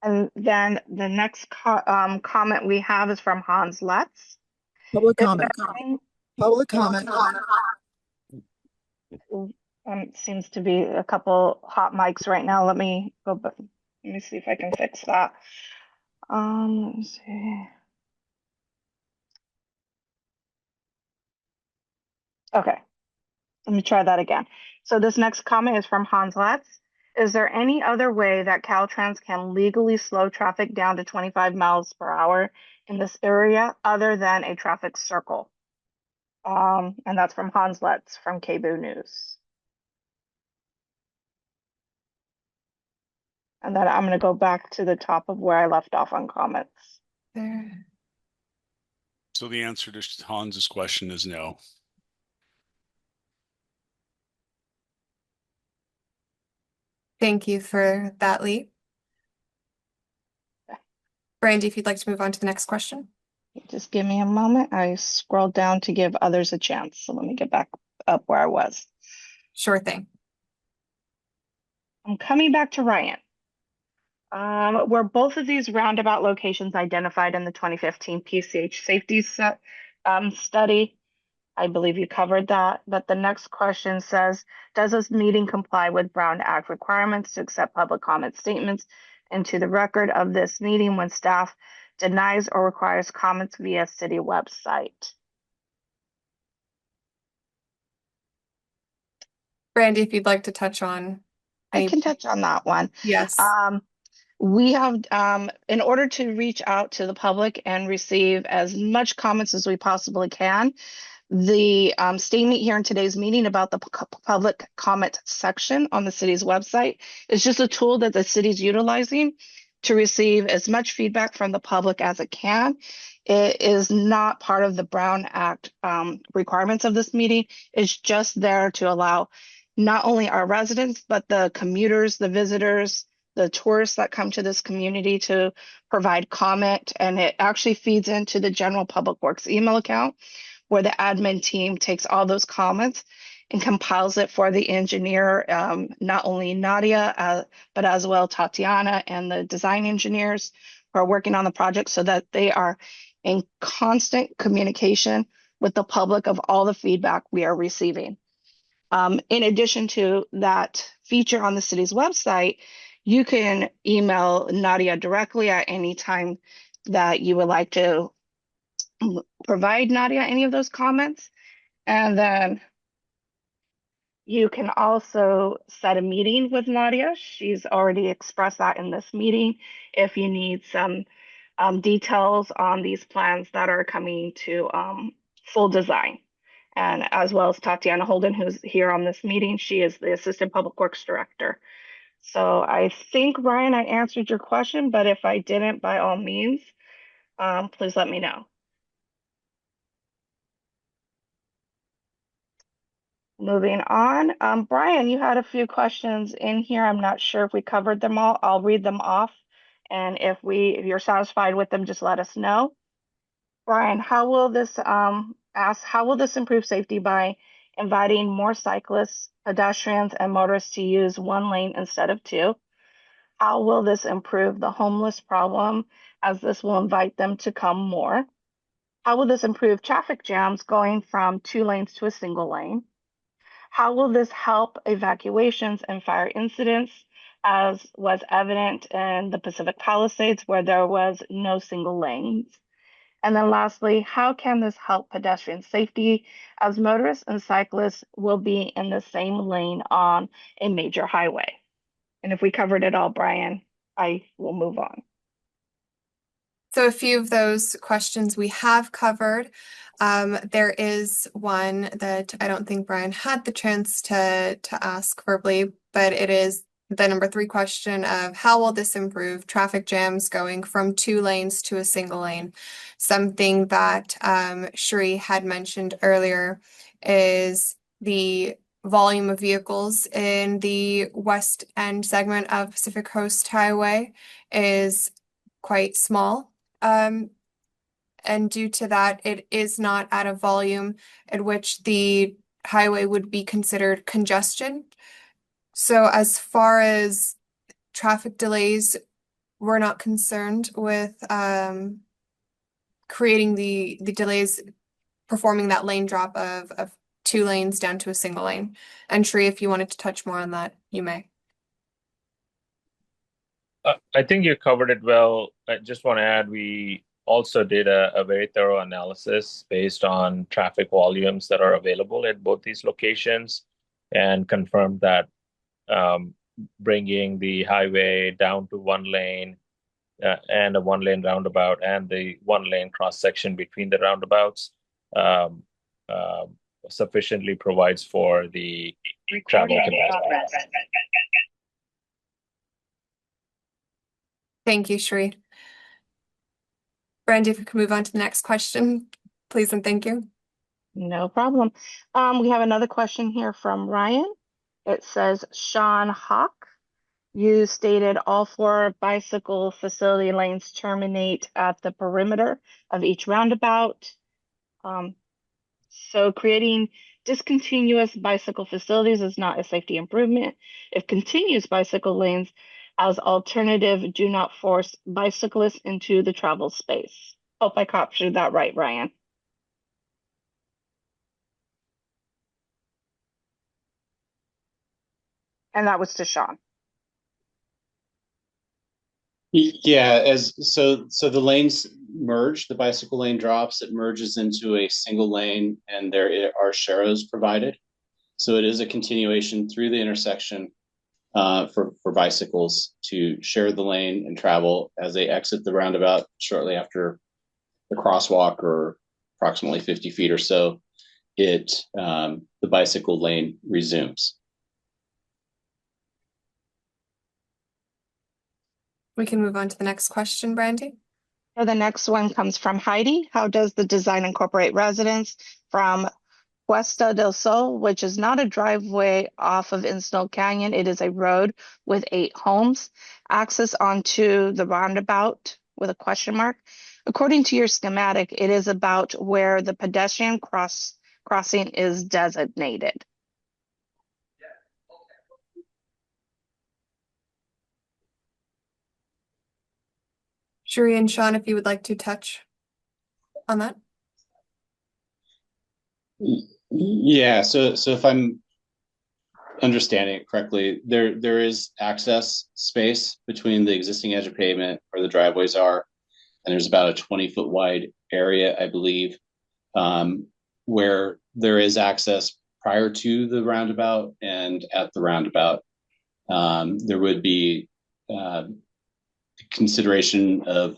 [SPEAKER 4] And then the next comment we have is from Hans Letz.
[SPEAKER 12] Public comment. Public comment.
[SPEAKER 4] Seems to be a couple hot mics right now. Let me go back. Let me see if I can fix that. Let me see. Okay, let me try that again. So this next comment is from Hans Letz. Is there any other way that Caltrans can legally slow traffic down to 25 miles per hour in this area other than a traffic circle? And that's from Hans Letz from KBOO News. And then I'm going to go back to the top of where I left off on comments.
[SPEAKER 2] There.
[SPEAKER 13] So the answer to Hans's question is no.
[SPEAKER 2] Thank you for that, Lee. Brandy, if you'd like to move on to the next question.
[SPEAKER 4] Just give me a moment. I scrolled down to give others a chance. So let me get back up where I was.
[SPEAKER 2] Sure thing.
[SPEAKER 4] I'm coming back to Ryan. Were both of these roundabout locations identified in the 2015 PCH safety study? I believe you covered that. But the next question says, does this meeting comply with Brown Act requirements to accept public comment statements into the record of this meeting when staff denies or requires comments via city website?
[SPEAKER 2] Brandy, if you'd like to touch on
[SPEAKER 4] I can touch on that one.
[SPEAKER 2] Yes.
[SPEAKER 4] We have, in order to reach out to the public and receive as much comments as we possibly can, the statement here in today's meeting about the public comment section on the city's website is just a tool that the city's utilizing to receive as much feedback from the public as it can. It is not part of the Brown Act requirements of this meeting. It's just there to allow not only our residents, but the commuters, the visitors, the tourists that come to this community to provide comment. And it actually feeds into the general public works email account, where the admin team takes all those comments and compiles it for the engineer, not only Nadia, but as well Tatiana and the design engineers who are working on the project, so that they are in constant communication with the public of all the feedback we are receiving. In addition to that feature on the city's website, you can email Nadia directly at any time that you would like to provide Nadia any of those comments. And then you can also set a meeting with Nadia. She's already expressed that in this meeting. If you need some details on these plans that are coming to full design. And as well as Tatiana Holden, who's here on this meeting, she is the Assistant Public Works Director. So I think, Ryan, I answered your question, but if I didn't, by all means, please let me know. Moving on, Brian, you had a few questions in here. I'm not sure if we covered them all. I'll read them off. And if you're satisfied with them, just let us know. Brian, how will this improve safety by inviting more cyclists, pedestrians, and motorists to use one lane instead of two? How will this improve the homeless problem, as this will invite them to come more? How will this improve traffic jams going from 2 lanes to a single lane? How will this help evacuations and fire incidents, as was evident in the Pacific Palisades, where there was no single lanes? And then lastly, how can this help pedestrian safety, as motorists and cyclists will be in the same lane on a major highway? And if we covered it all, Brian, I will move on.
[SPEAKER 2] So a few of those questions we have covered. There is one that I don't think Brian had the chance to ask verbally, but it is the number 3 question of how will this improve traffic jams going from 2 lanes to a single lane? Something that Shri had mentioned earlier is the volume of vehicles in the west end segment of Pacific Coast Highway is quite small. And due to that, it is not at a volume at which the highway would be considered congestion. So as far as traffic delays, we're not concerned with creating the delays, performing that lane drop of 2 lanes down to a single lane. And Shri, if you wanted to touch more on that, you may.
[SPEAKER 8] I think you covered it well. I just want to add, we also did a very thorough analysis based on traffic volumes that are available at both these locations, and confirmed that bringing the highway down to 1 lane and a 1-lane roundabout and the 1-lane cross section between the roundabouts sufficiently provides for the travel capacity.
[SPEAKER 2] Thank you, Shri. Brandy, if we can move on to the next question. please and thank you.
[SPEAKER 4] No problem. We have another question here from Ryan. It says, Sean Hawk, you stated all 4 bicycle facility lanes terminate at the perimeter of each roundabout. So creating discontinuous bicycle facilities is not a safety improvement. If continuous bicycle lanes as alternative do not force bicyclists into the travel space. Hope I captured that right, Ryan. And that was to Sean.
[SPEAKER 6] Yeah, so the lanes merge, the bicycle lane drops, it merges into a single lane, and there are sharrows provided. So it is a continuation through the intersection for bicycles to share the lane and travel as they exit the roundabout shortly after the crosswalk, or approximately 50 feet or so. The bicycle lane resumes.
[SPEAKER 2] We can move on to the next question, Brandy.
[SPEAKER 4] So the next one comes from Heidi. How does the design incorporate residents from Cuesta del Sol, which is not a driveway off of Encino Canyon? It is a road with 8 homes. Access onto the roundabout with a question mark. According to your schematic, it is about where the pedestrian crossing is designated.
[SPEAKER 2] Shuri and Sean, if you would like to touch on that.
[SPEAKER 6] Yeah, so if I'm understanding it correctly, there is access space between the existing edge of pavement where the driveways are, and there's about a 20-foot wide area, I believe, where there is access prior to the roundabout and at the roundabout. There would be consideration of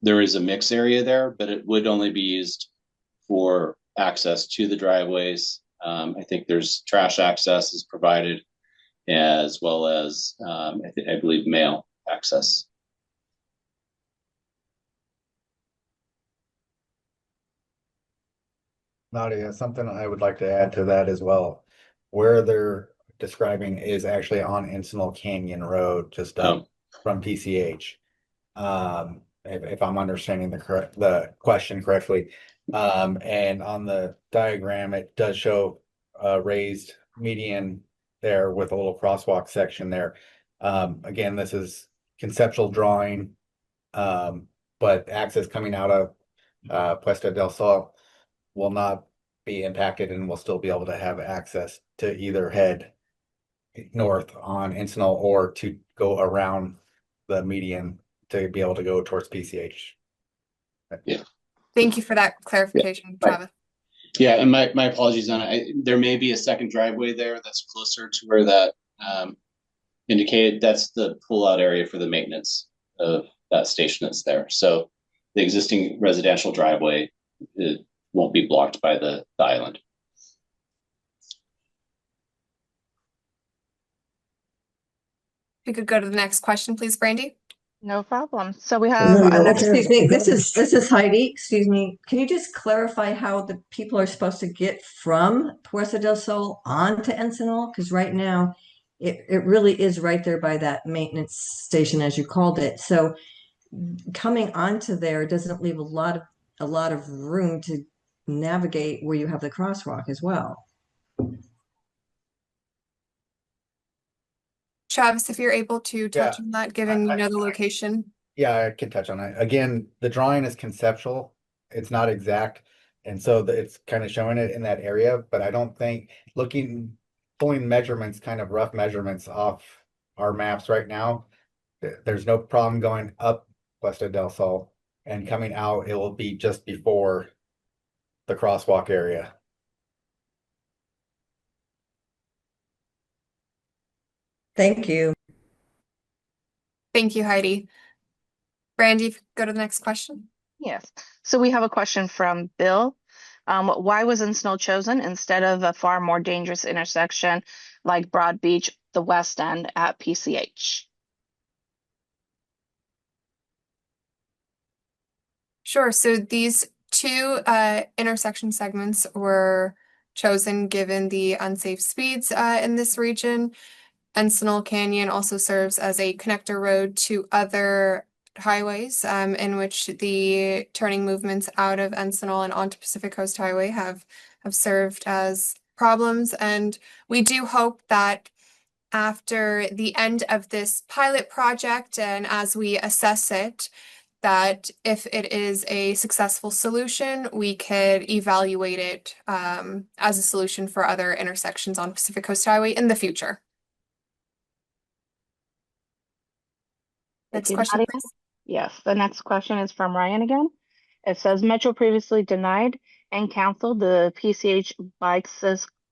[SPEAKER 6] there is a mix area there, but it would only be used for access to the driveways. I think there's trash access is provided, as well as I believe mail access.
[SPEAKER 7] Nadia, something I would like to add to that as well. Where they're describing is actually on Encino Canyon Road, just up from PCH. If I'm understanding the question correctly. And on the diagram, it does show a raised median there with a little crosswalk section there. Again, this is conceptual drawing, but access coming out of Puesta del Sol will not be impacted, and we'll still be able to have access to either head north on Encino or to go around the median to be able to go towards PCH.
[SPEAKER 6] Yeah.
[SPEAKER 2] Thank you for that clarification, Travis.
[SPEAKER 6] Yeah, and my apologies on it. There may be a second driveway there that's closer to where that indicated. That's the pull-out area for the maintenance of that station that's there. So the existing residential driveway won't be blocked by the island.
[SPEAKER 2] We could go to the next question, please, Brandy.
[SPEAKER 4] No problem. So we have
[SPEAKER 14] excuse me, this is Heidi. Excuse me. Can you just clarify how the people are supposed to get from Puerto del Sol onto Encinal? Because right now it really is right there by that maintenance station, as you called it. So coming onto there doesn't leave a lot of room to navigate where you have the crosswalk as well.
[SPEAKER 2] Travis, if you're able to touch on that, given you know the location.
[SPEAKER 7] Yeah, I can touch on it. Again, the drawing is conceptual. It's not exact. And so it's kind of showing it in that area, but I don't think pulling measurements, kind of rough measurements off our maps right now, there's no problem going up Puesta del Sol, and coming out, it will be just before the crosswalk area.
[SPEAKER 14] Thank you.
[SPEAKER 2] Thank you, Heidi. Brandy, go to the next question.
[SPEAKER 4] Yes. So we have a question from Bill. Why was Encino chosen instead of a far more dangerous intersection like Broad Beach, the West End at PCH?
[SPEAKER 2] Sure. So these two intersection segments were chosen given the unsafe speeds in this region. Encinal Canyon also serves as a connector road to other highways in which the turning movements out of Encinal and onto Pacific Coast Highway have served as problems. And we do hope that after the end of this pilot project and as we assess it, that if it is a successful solution, we could evaluate it as a solution for other intersections on Pacific Coast Highway in the future.
[SPEAKER 4] Thank
[SPEAKER 2] Next
[SPEAKER 4] you,
[SPEAKER 2] question,
[SPEAKER 4] Nadia.
[SPEAKER 2] please.
[SPEAKER 4] Yes, the next question is from Ryan again. It says Metro previously denied and canceled the PCH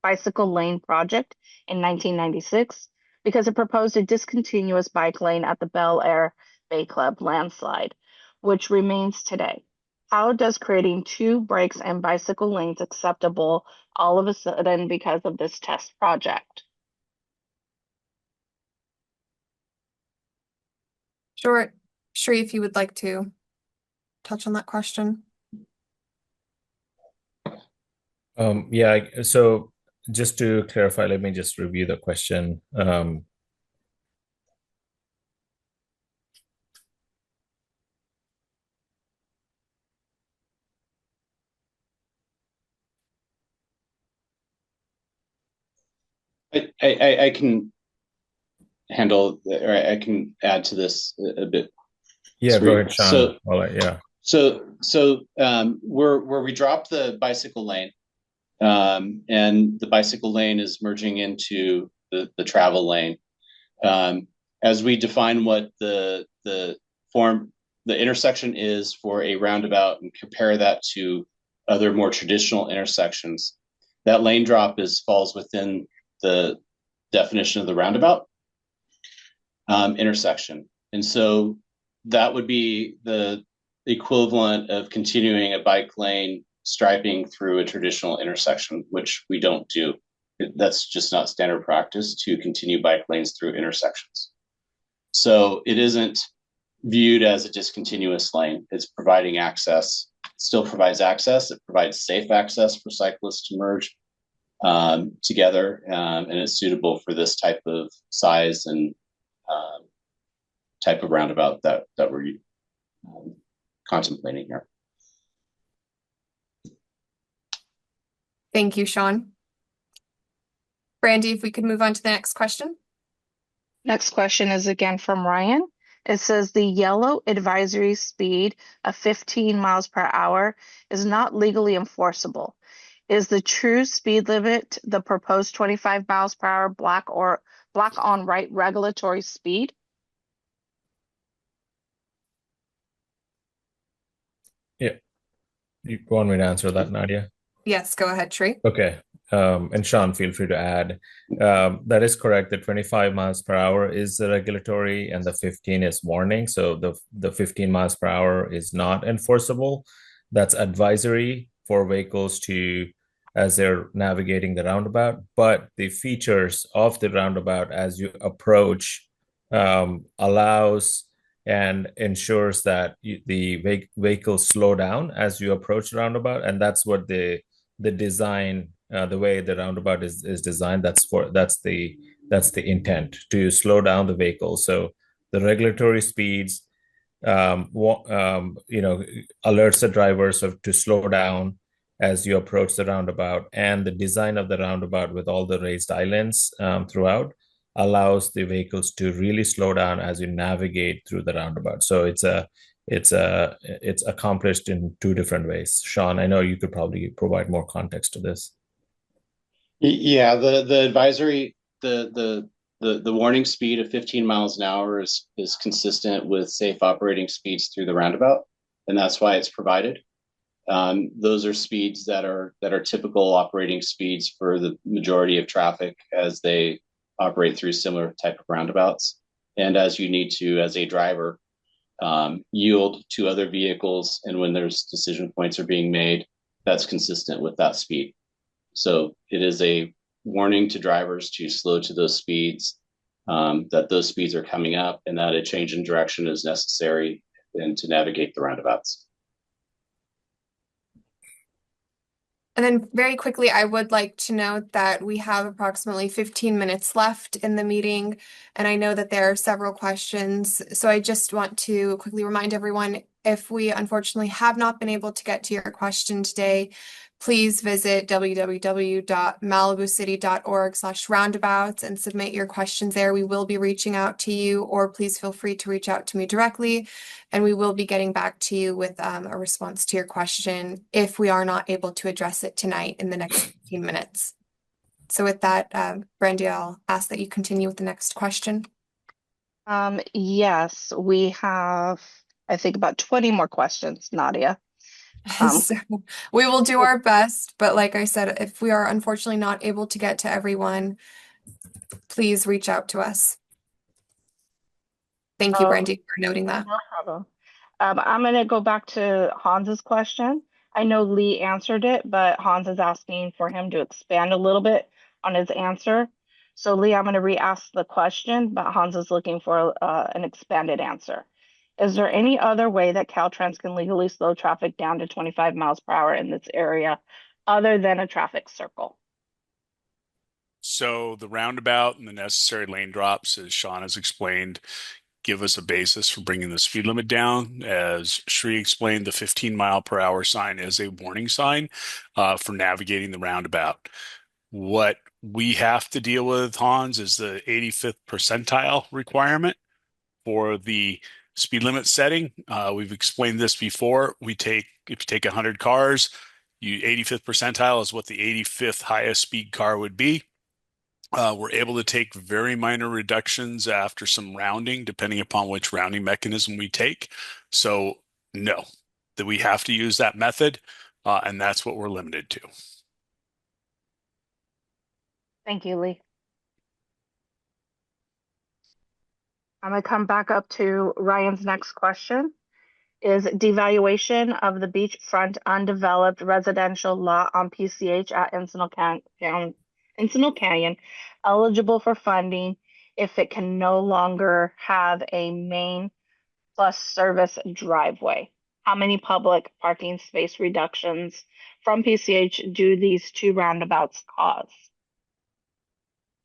[SPEAKER 4] bicycle lane project in 1996 because it proposed a discontinuous bike lane at the Bel Air Bay Club landslide, which remains today. How does creating two bikes and bicycle lanes acceptable all of a sudden because of this test project?
[SPEAKER 2] Sure. Shri, if you would like to touch on that question.
[SPEAKER 8] Yeah, so just to clarify, let me just review the question.
[SPEAKER 6] I can handle, or I can add to this a bit.
[SPEAKER 8] Yeah, go ahead,
[SPEAKER 6] So,
[SPEAKER 8] Sean. All right, yeah.
[SPEAKER 6] Where we drop the bicycle lane, and the bicycle lane is merging into the travel lane. As we define what the intersection is for a roundabout and compare that to other more traditional intersections, that lane drop falls within the definition of the roundabout intersection. And so that would be the equivalent of continuing a bike lane striping through a traditional intersection, which we don't do. That's just not standard practice to continue bike lanes through intersections. So it isn't viewed as a discontinuous lane. It's providing access. It still provides access. It provides safe access for cyclists to merge together, and it's suitable for this type of size and type of roundabout that we're contemplating here.
[SPEAKER 2] Thank you, Sean. Brandy, if we could move on to the next question.
[SPEAKER 4] Next question is again from Ryan. It says the yellow advisory speed of 15 miles per hour is not legally enforceable. Is the true speed limit the proposed 25 miles per hour black on right regulatory speed?
[SPEAKER 8] Yeah. You want me to answer that, Nadia?
[SPEAKER 2] Yes, go ahead, Shri.
[SPEAKER 8] Okay. And Sean, feel free to add. That is correct. The 25 miles per hour is the regulatory and the 15 is warning. So the 15 miles per hour is not enforceable. That's advisory for vehicles as they're navigating the roundabout. But the features of the roundabout as you approach allows and ensures that the vehicles slow down as you approach the roundabout. And that's what the design, the way the roundabout is designed, that's the intent, to slow down the vehicle. So the regulatory speeds alerts the drivers to slow down as you approach the roundabout, and the design of the roundabout with all the raised islands throughout allows the vehicles to really slow down as you navigate through the roundabout. So it's accomplished in two different ways. Sean, I know you could probably provide more context to this.
[SPEAKER 6] Yeah, the advisory, the warning speed of 15 miles an hour is consistent with safe operating speeds through the roundabout, and that's why it's provided. Those are speeds that are typical operating speeds for the majority of traffic as they operate through similar type of roundabouts. And as you need to, as a driver, yield to other vehicles, and when there's decision points are being made, that's consistent with that speed. So it is a warning to drivers to slow to those speeds, that those speeds are coming up, and that a change in direction is necessary and to navigate the roundabouts.
[SPEAKER 2] And then very quickly, I would like to note that we have approximately 15 minutes left in the meeting, and I know that there are several questions. So I just want to quickly remind everyone, if we unfortunately have not been able to get to your question today, please visit www.malibucity.org/roundabouts and submit your questions there. We will be reaching out to you, or please feel free to reach out to me directly, and we will be getting back to you with a response to your question if we are not able to address it tonight in the next 15 minutes. So with that, Brandy, I'll ask that you continue with the next question.
[SPEAKER 4] Yes, we have, I think, about 20 more questions, Nadia.
[SPEAKER 2] So we will do our best, but like I said, if we are unfortunately not able to get to everyone, please reach out to us. Thank you, Brandy, for noting that.
[SPEAKER 4] No problem. I'm going to go back to Hans's question. I know Lee answered it, but Hans is asking for him to expand a little bit on his answer. So Lee, I'm going to re-ask the question, but Hans is looking for an expanded answer. Is there any other way that Caltrans can legally slow traffic down to 25 miles per hour in this area other than a traffic circle?
[SPEAKER 13] So the roundabout and the necessary lane drops, as Sean has explained, give us a basis for bringing the speed limit down. As Shri explained, the 15-mile-per-hour sign is a warning sign for navigating the roundabout. What we have to deal with, Hans, is the 85th percentile requirement for the speed limit setting. We've explained this before. If you take 100 cars, 85th percentile is what the 85th highest speed car would be. We're able to take very minor reductions after some rounding, depending upon which rounding mechanism we take. So no, that we have to use that method, and that's what we're limited to.
[SPEAKER 4] Thank you, Lee. I'm going to come back up to Ryan's next question. Is devaluation of the beachfront undeveloped residential lot on PCH at Encino Canyon eligible for funding if it can no longer have a main plus service driveway? How many public parking space reductions from PCH do these two roundabouts cause?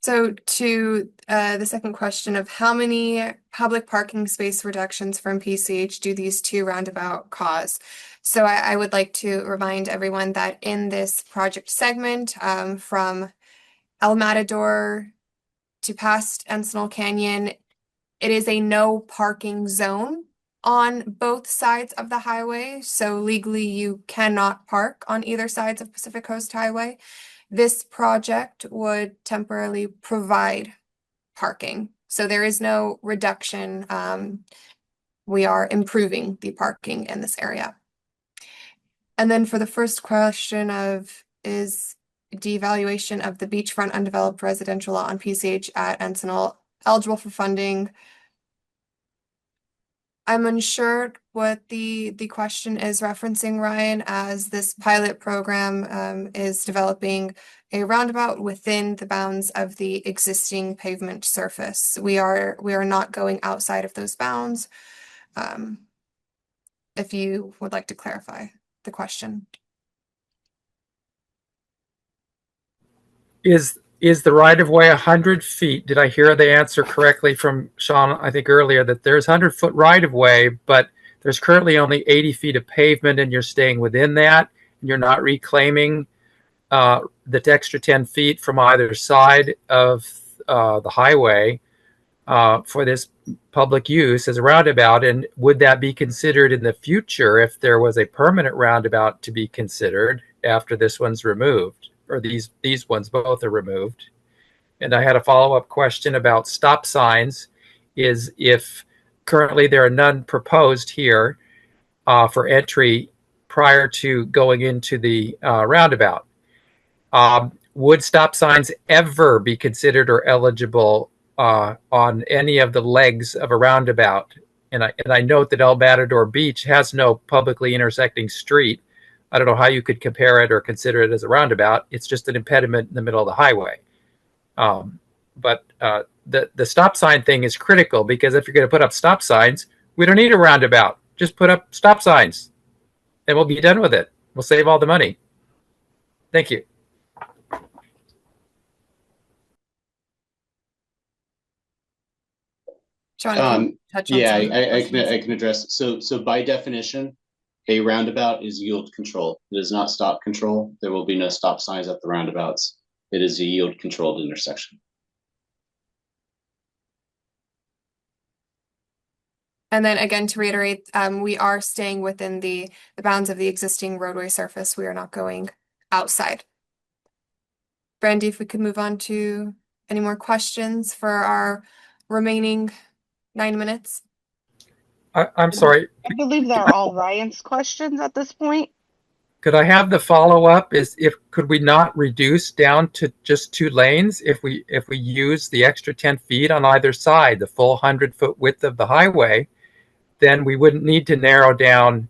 [SPEAKER 2] So to the second question of how many public parking space reductions from PCH do these two roundabout cause? So I would like to remind everyone that in this project segment, from El Matador to past Encino Canyon, it is a no parking zone on both sides of the highway. So legally, you cannot park on either sides of Pacific Coast Highway. This project would temporarily provide parking. So there is no reduction. We are improving the parking in this area. And then for the first question of is devaluation of the beachfront undeveloped residential lot on PCH at Encino eligible for funding? I'm unsure what the question is referencing, Ryan, as this pilot program is developing a roundabout within the bounds of the existing pavement surface. We are not going outside of those bounds. If you would like to clarify the question.
[SPEAKER 10] Is the right of way 100 feet? Did I hear the answer correctly from Sean, I think earlier, that there's 100-foot right of way, but there's currently only 80 feet of pavement and you're staying within that and you're not reclaiming the extra 10 feet from either side of the highway for this public use as a roundabout? And would that be considered in the future if there was a permanent roundabout to be considered after this one's removed? Or these ones both are removed? And I had a follow-up question about stop signs. Is if currently there are none proposed here for entry prior to going into the roundabout, would stop signs ever be considered or eligible on any of the legs of a roundabout? And I note that El Matador Beach has no publicly intersecting street. I don't know how you could compare it or consider it as a roundabout. It's just an impediment in the middle of the highway. But the stop sign thing is critical, because if you're going to put up stop signs, we don't need a roundabout. Just put up stop signs and we'll be done with it. We'll save all the money. Thank you.
[SPEAKER 2] Sean, can you touch on
[SPEAKER 6] Yeah,
[SPEAKER 2] some of the
[SPEAKER 6] I
[SPEAKER 2] questions?
[SPEAKER 6] can address. So by definition, a roundabout is yield control. It is not stop control. There will be no stop signs at the roundabouts. It is a yield controlled intersection.
[SPEAKER 2] And then again, to reiterate, we are staying within the bounds of the existing roadway surface. We are not going outside. Brandy, if we could move on to any more questions for our remaining 9 minutes.
[SPEAKER 10] I'm sorry.
[SPEAKER 4] I believe they're all Ryan's questions at this point.
[SPEAKER 10] Could I have the follow-up? Could we not reduce down to just 2 lanes if we use the extra 10 feet on either side, the full 100-foot width of the highway? Then we wouldn't need to narrow down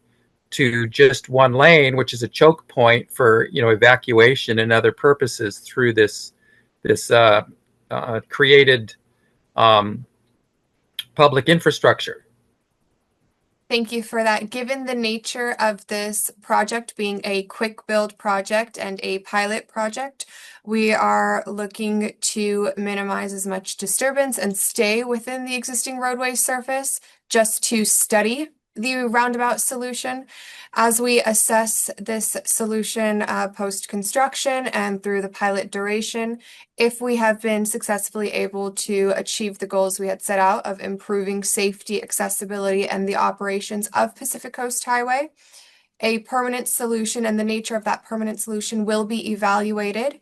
[SPEAKER 10] to just 1 lane, which is a choke point for evacuation and other purposes through this created public infrastructure.
[SPEAKER 2] Thank you for that. Given the nature of this project being a quick build project and a pilot project, we are looking to minimize as much disturbance and stay within the existing roadway surface just to study the roundabout solution. As we assess this solution post-construction and through the pilot duration, if we have been successfully able to achieve the goals we had set out of improving safety, accessibility, and the operations of Pacific Coast Highway, a permanent solution and the nature of that permanent solution will be evaluated,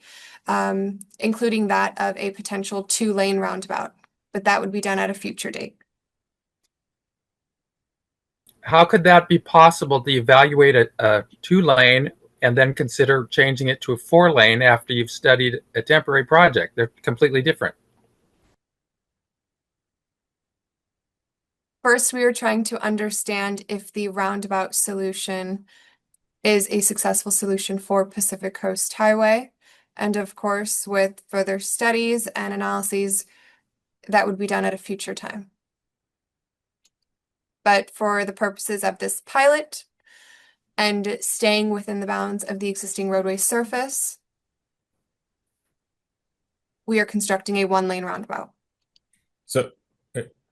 [SPEAKER 2] including that of a potential 2-lane roundabout, but that would be done at a future date.
[SPEAKER 10] How could that be possible to evaluate a 2-lane and then consider changing it to a 4-lane after you've studied a temporary project? They're completely different.
[SPEAKER 2] First, we are trying to understand if the roundabout solution is a successful solution for Pacific Coast Highway. And of course, with further studies and analyses, that would be done at a future time. But for the purposes of this pilot and staying within the bounds of the existing roadway surface, we are constructing a 1-lane roundabout.
[SPEAKER 8] So,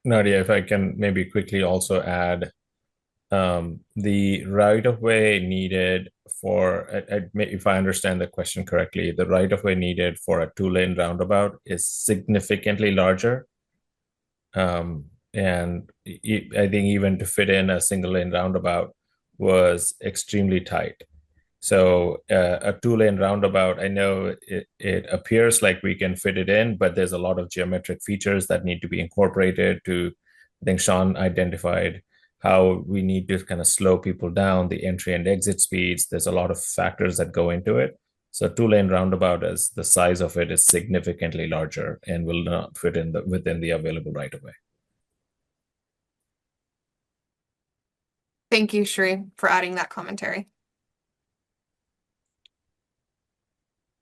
[SPEAKER 8] Nadia, if I can maybe quickly also add, the right-of-way needed for, if I understand the question correctly, the right-of-way needed for a 2-lane roundabout is significantly larger. And I think even to fit in a single-lane roundabout was extremely tight. So a 2-lane roundabout, I know it appears like we can fit it in, but there's a lot of geometric features that need to be incorporated to, I think Sean identified how we need to kind of slow people down, the entry and exit speeds. There's a lot of factors that go into it. So 2-lane roundabout, as the size of it is significantly larger and will not fit in within the available right of way.
[SPEAKER 2] Thank you, Shri, for adding that commentary.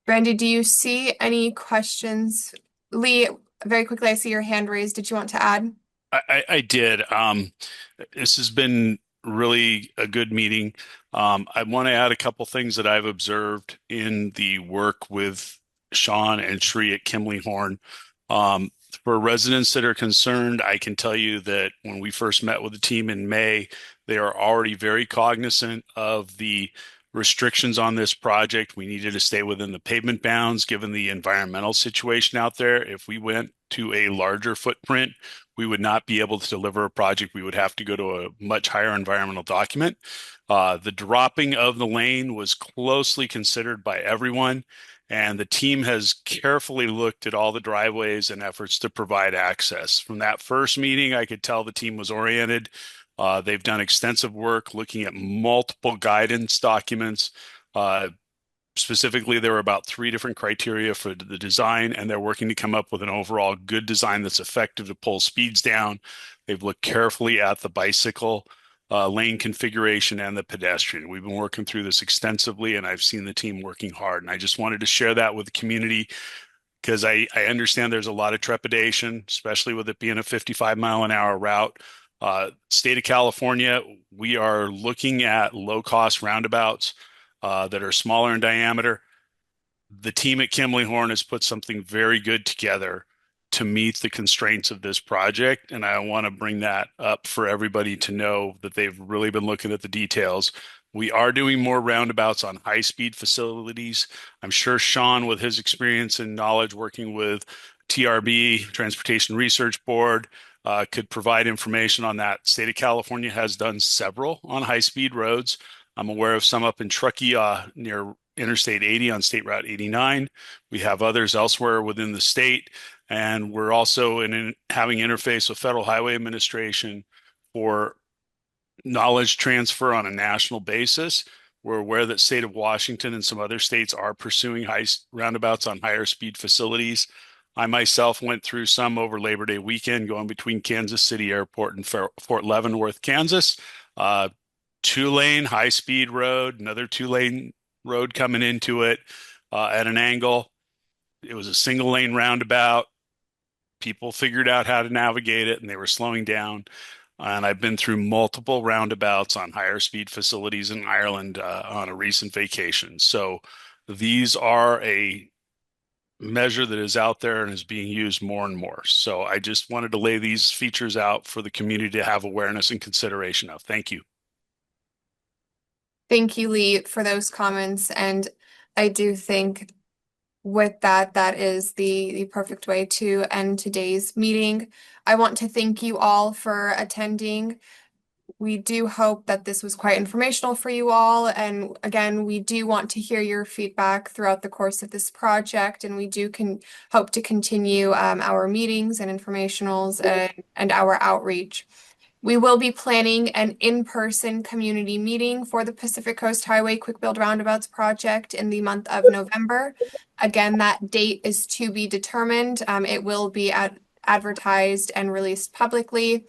[SPEAKER 2] Brandy, do you see any questions? Lee, very quickly, I see your hand raised. Did you want to add?
[SPEAKER 13] I did. This has been really a good meeting. I want to add a couple things that I've observed in the work with Sean and Shri at Kimley-Horn. For residents that are concerned, I can tell you that when we first met with the team in May, they are already very cognizant of the restrictions on this project. We needed to stay within the pavement bounds given the environmental situation out there. If we went to a larger footprint, we would not be able to deliver a project. We would have to go to a much higher environmental document. The dropping of the lane was closely considered by everyone, and the team has carefully looked at all the driveways and efforts to provide access. From that first meeting, I could tell the team was oriented. They've done extensive work looking at multiple guidance documents. Specifically, there were about 3 different criteria for the design, and they're working to come up with an overall good design that's effective to pull speeds down. They've looked carefully at the bicycle lane configuration and the pedestrian. We've been working through this extensively, and I've seen the team working hard. And I just wanted to share that with the community because I understand there's a lot of trepidation, especially with it being a 55-mile-an-hour route. State of California, we are looking at low-cost roundabouts that are smaller in diameter. the team at Kimley Horn has put something very good together to meet the constraints of this project. And I want to bring that up for everybody to know that they've really been looking at the details. We are doing more roundabouts on high-speed facilities. I'm sure Sean, with his experience and knowledge working with TRB, Transportation Research Board, could provide information on that. State of California has done several on high-speed roads. I'm aware of some up in Truckee near Interstate 80 on State Route 89. We have others elsewhere within the state. And we're also having interface with Federal Highway Administration for knowledge transfer on a national basis. We're aware that state of Washington and some other states are pursuing roundabouts on higher speed facilities. I myself went through some over Labor Day weekend going between Kansas City Airport and Fort Leavenworth, Kansas. 2-lane high-speed road, another 2-lane road coming into it at an angle. It was a single-lane roundabout. People figured out how to navigate it, and they were slowing down. And I've been through multiple roundabouts on higher speed facilities in Ireland on a recent vacation. So these are a measure that is out there and is being used more and more. So I just wanted to lay these features out for the community to have awareness and consideration of. Thank you.
[SPEAKER 2] Thank you, Lee, for those comments. And I do think with that, that is the perfect way to end today's meeting. I want to thank you all for attending. We do hope that this was quite informational for you all. And again, we do want to hear your feedback throughout the course of this project. And we do hope to continue our meetings and informationals and our outreach. We will be planning an in-person community meeting for the Pacific Coast Highway Quick Build Roundabouts project in the month of November. Again, that date is to be determined. It will be advertised and released publicly.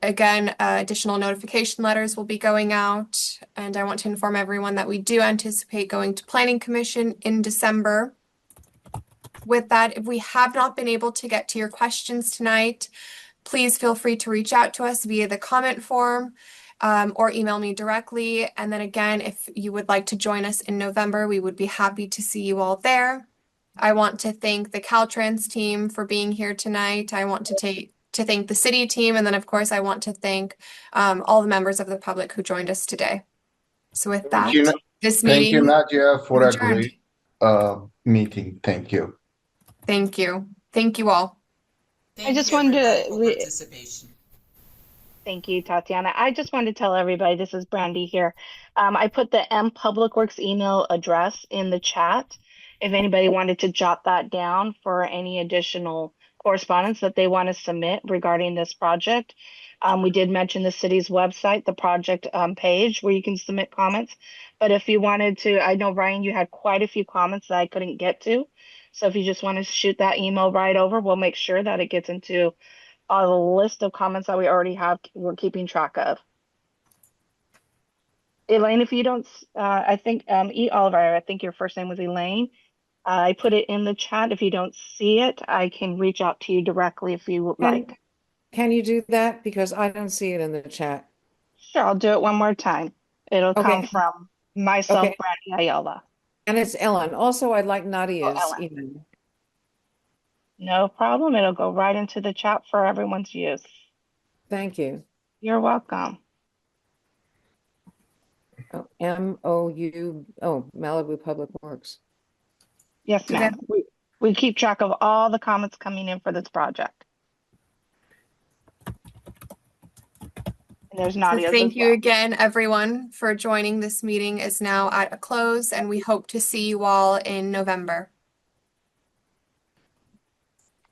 [SPEAKER 2] Again, additional notification letters will be going out. And I want to inform everyone that we do anticipate going to Planning Commission in December. With that, if we have not been able to get to your questions tonight, please feel free to reach out to us via the comment form or email me directly. And then again, if you would like to join us in November, we would be happy to see you all there. I want to thank the Caltrans team for being here tonight. I want to thank the city team. And then, of course, I want to thank all the members of the public who joined us today. So with that, this
[SPEAKER 15] Thank you,
[SPEAKER 2] meeting
[SPEAKER 15] Nadia, for a
[SPEAKER 2] adjourned.
[SPEAKER 15] great meeting. Thank you.
[SPEAKER 2] Thank you. Thank you all.
[SPEAKER 14] I just wanted to
[SPEAKER 4] Thank you, Tatiana. I just wanted to tell everybody, this is Brandy here. I put the M Public Works email address in the chat. If anybody wanted to jot that down for any additional correspondence that they want to submit regarding this project. We did mention the city's website, the project page where you can submit comments. But if you wanted to, I know, Ryan, you had quite a few comments that I couldn't get to. So if you just want to shoot that email right over, we'll make sure that it gets into a list of comments that we already have, we're keeping track of. Elaine, if you don't, I think, E. Oliver, I think your first name was Elaine. I put it in the chat. If you don't see it, I can reach out to you directly if you would like.
[SPEAKER 3] Can you do that? Because I don't see it in the chat.
[SPEAKER 4] Sure, I'll do it one more time. It'll come from myself, Brandy Ayala.
[SPEAKER 3] And it's Ellen. Also, I'd like Nadia's email.
[SPEAKER 4] No problem. It'll go right into the chat for everyone's use.
[SPEAKER 3] Thank you.
[SPEAKER 4] You're welcome.
[SPEAKER 3] Oh, MOU. Oh, Malibu Public Works.
[SPEAKER 4] Yes, ma'am. We keep track of all the comments coming in for this project. And there's Nadia.
[SPEAKER 2] So thank you again, everyone, for joining. This meeting is now at a close, and we hope to see you all in November.